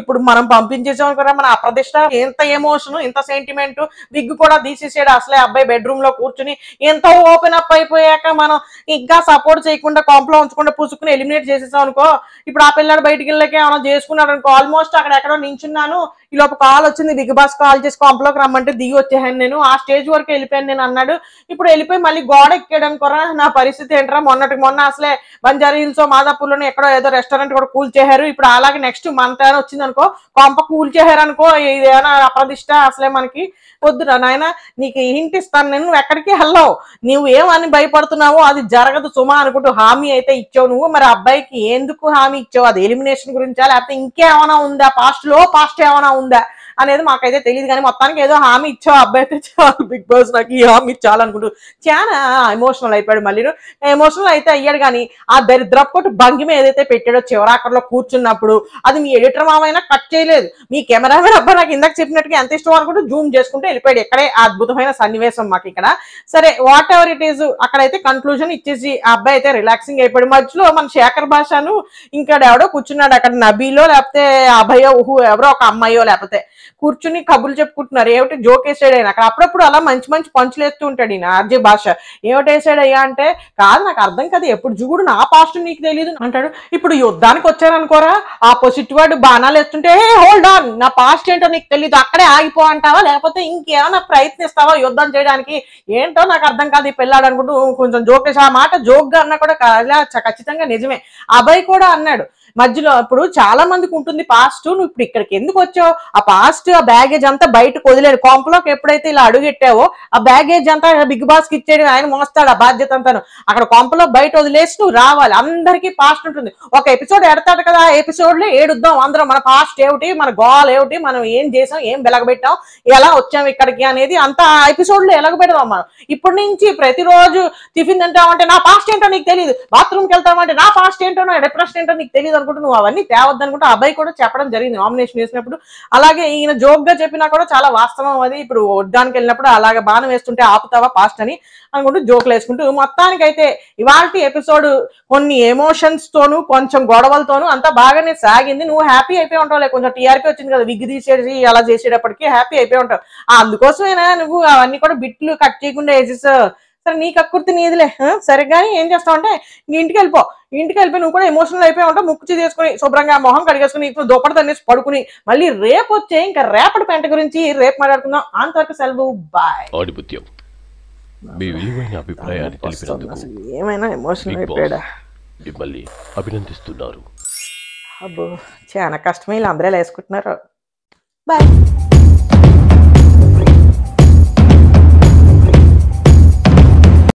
ఇప్పుడు మనం పంపించేసాం అనుకున్నా, మన అప్రదిష్ట, ఎంత ఎమోషన్ ఇంత సెంటిమెంట్, విగ్ కూడా తీసేసాడు అసలే అబ్బాయి బెడ్రూమ్ లో కూర్చుని. ఎంత ఓపెన్ అప్ అయిపోయాక మనం ఇంకా సపోర్ట్ చేయకుండా కొంపలో ఉంచకుండా పుసుకుని ఎలిమినేట్ చేసేసాం అనుకో, ఇప్పుడు ఆ పిల్లాడు బయటికి వెళ్ళాక ఏమైనా చేసుకున్నాడు అనుకో, ఆల్మోస్ట్ అక్కడ ఎక్కడో నించున్నాను, ఈ లోపు కాల్ వచ్చింది, బిగ్ బాస్ కాల్ చేసి కొంపలోకి రమ్మంటే దిగి వచ్చేసాను నేను, ఆ స్టేజ్ వరకు వెళ్ళిపోయాను నేను అన్నాడు. ఇప్పుడు వెళ్ళిపోయి మళ్ళీ గోడ ఎక్కాడు అనుకోరా, నా పరిస్థితి ఏంటరా, మొన్నటికి మొన్న అసలే బంజారా హిల్స్ మాదాపూర్లోనే ఎక్కడో ఏదో రెస్టారెంట్ కూడా కూల్ చేశారు, ఇప్పుడు అలాగే నెక్స్ట్ మంత్ ఏమైనా వచ్చింది అనుకో కొంప కూల్ చేశారు అనుకో, ఇదేమైనా అప్రదిష్ట అసలే మనకి వద్దురా నాయన, నీకు హింట్ ఇస్తాను నేను, నువ్వు ఎక్కడికి వెళ్ళావు, నువ్వు ఏమని భయపడుతున్నావో అది జరగదు సుమా అనుకుంటూ హామీ అయితే ఇచ్చావు నువ్వు. మరి అబ్బాయికి ఎందుకు హామీ ఇచ్చావు, అది ఎలిమినేషన్ గురించా లేకపోతే ఇంకేమైనా ఉందా, పాస్ట్ ఏమైనా ఉందా అనేది మాకైతే తెలియదు, కానీ మొత్తానికి ఏదో హామీ ఇచ్చావు అబ్బాయి అయితే చాలు, బిగ్ బాస్ నాకు ఈ హామీ ఇచ్చాలనుకుంటూ చాలా ఎమోషనల్ అయిపోయాడు. మళ్ళీ ఎమోషనల్ అయితే అయ్యాడు, కానీ ఆ దరిద్రపు భంగిమ ఏదైతే పెట్టాడో చివరాకర్లో కూర్చున్నప్పుడు, అది మీ ఎడిటర్ మామైనా కట్ చేయలేదు, మీ కెమెరామెన్ అబ్బాయి నాకు ఇందాక చెప్పినట్టుగా ఎంత ఇష్టం అనుకుంటూ జూమ్ చేసుకుంటూ వెళ్ళిపోయాడు. ఎక్కడే అద్భుతమైన సన్నివేశం మాకు ఇక్కడ. సరే వాట్ ఎవర్ ఇట్ ఈస్, అక్కడైతే కన్క్లూజన్ ఇచ్చేసి ఆ అబ్బాయి అయితే రిలాక్సింగ్ అయిపోయాడు. మధ్యలో మన శేఖర్ భాషను ఇంకా ఎవడో కూర్చున్నాడు అక్కడ, నబీలో లేకపోతే అభయో ఎవరో ఒక అమ్మాయో లేకపోతే కూర్చుని కబుర్లు చెప్పుకుంటున్నారు. ఏమిటి జోక్ వేసాడు ఆయన అక్కడ, అప్పుడప్పుడు అలా మంచి మంచి పంచులు వేస్తూ ఉంటాడు ఈయన ఆర్జే భాష. ఏమిటేసాడు అయ్యా అంటే, కాదు నాకు అర్థం కదా, ఎప్పుడు చూడు నా పాస్ట్ నీకు తెలియదు అంటాడు. ఇప్పుడు యుద్ధానికి వచ్చారనుకోరా, ఆపోజిట్ వాడు బాణాలు వేస్తుంటే హోల్డ్ ఆన్, నా పాస్ట్ ఏంటో నీకు తెలియదు, అక్కడే ఆగిపో అంటావా లేకపోతే ఇంకేమైనా ప్రయత్నిస్తావా యుద్ధం చేయడానికి, ఏంటో నాకు అర్థం కాదు ఈ పిల్లాడు అనుకుంటూ కొంచెం జోక్ వేసి, ఆ మాట జోక్ గా అన్నా కూడా ఖచ్చితంగా నిజమే. అబ్బాయి కూడా అన్నాడు మధ్యలో, ఇప్పుడు చాలా మందికి ఉంటుంది పాస్ట్, నువ్వు ఇప్పుడు ఇక్కడికి ఎందుకు వచ్చావు, ఆ పాస్ట్ ఆ బ్యాగేజ్ అంతా బయటకు వదిలేడు, కొంపలోకి ఎప్పుడైతే ఇలా అడుగెట్టావో ఆ బ్యాగేజ్ అంతా బిగ్ బాస్ కి ఇచ్చేది, ఆయన మోస్తాడు ఆ బాధ్యత అంతాను, అక్కడ కొంపలో బయట వదిలేసి నువ్వు రావాలి. అందరికీ పాస్ట్ ఉంటుంది, ఒక ఎపిసోడ్ ఎడతాడు కదా, ఆ ఎపిసోడ్ లో ఏడుద్దాం అందరం, మన పాస్ట్ ఏమిటి, మన గోల్ ఏమిటి, మనం ఏం చేసాం, ఏం వెలగబెట్టాం, ఎలా వచ్చాం ఇక్కడికి అనేది అంతా ఆ ఎపిసోడ్ లో ఎలగబెడదాం మనం. ఇప్పటి నుంచి ప్రతిరోజు టిఫిన్ తింటామంటే నా పాస్ట్ ఏంటో నీకు తెలియదు, బాత్రూమ్కి వెళ్తామంటే నా పాస్ట్ ఏంటో, నా డిప్రెషన్ ఏంటో నీకు తెలియదు అనుకుంటూ నువ్వు అవన్నీ తేవద్దు అనుకుంటూ అబ్బాయి కూడా చెప్పడం జరిగింది నామినేషన్ వేసినప్పుడు. అలాగే ఈయన జోక్ గా చెప్పినా కూడా చాలా వాస్తవం అది, ఇప్పుడు వడ్డానికి వెళ్ళినప్పుడు అలాగే బాణం వేస్తుంటే ఆపుతావా పాస్ట్ అని అనుకుంటూ జోకులు వేసుకుంటూ. మొత్తానికైతే ఇవాల్టి ఎపిసోడ్ కొన్ని ఎమోషన్స్ తోను కొంచెం గొడవలతోనూ అంతా బాగానే సాగింది. నువ్వు హ్యాపీ అయిపోయి ఉంటావు, లేక కొంచెం టీఆర్పీ వచ్చింది కదా విగ్గు తీసేసి అలా చేసేటప్పటికి హ్యాపీ అయిపోయి ఉంటావు, అందుకోసమేనా నువ్వు అవన్నీ కూడా బిట్లు కట్ చేయకుండా వేసేసావు. సరే నీ కక్కుర్తి నీదిలే సరే కానీ ఏం చేస్తావు అంటే ఇంటికి వెళ్ళిపోయి నువ్వు కూడా ఎమోషనల్ అయిపోయి ఉంటావు. ముక్కు చేసుకుని శుభ్రంగా మొహం కడిగేసుకుని ఇప్పుడు దుప్పటి తన్నేసి పడుకుని మళ్ళీ రేపు వచ్చే ఇంకా రేపటి పెంట గురించి రేపు మాట్లాడుకుందాం. అంతవరకు సెలవు, బాయ్. ఆడిపుత్యం, మీ విలువైన అభిప్రాయాన్ని తెలిపినందుకు ఏమైనా ఎమోషనల్ అయిపోయాడా మిమ్మల్ని అభినందిస్తున్నారు. అబ్బో చాలా కష్టమే, ఇలా అందరూ వేసుకుంటున్నారు. బాయ్.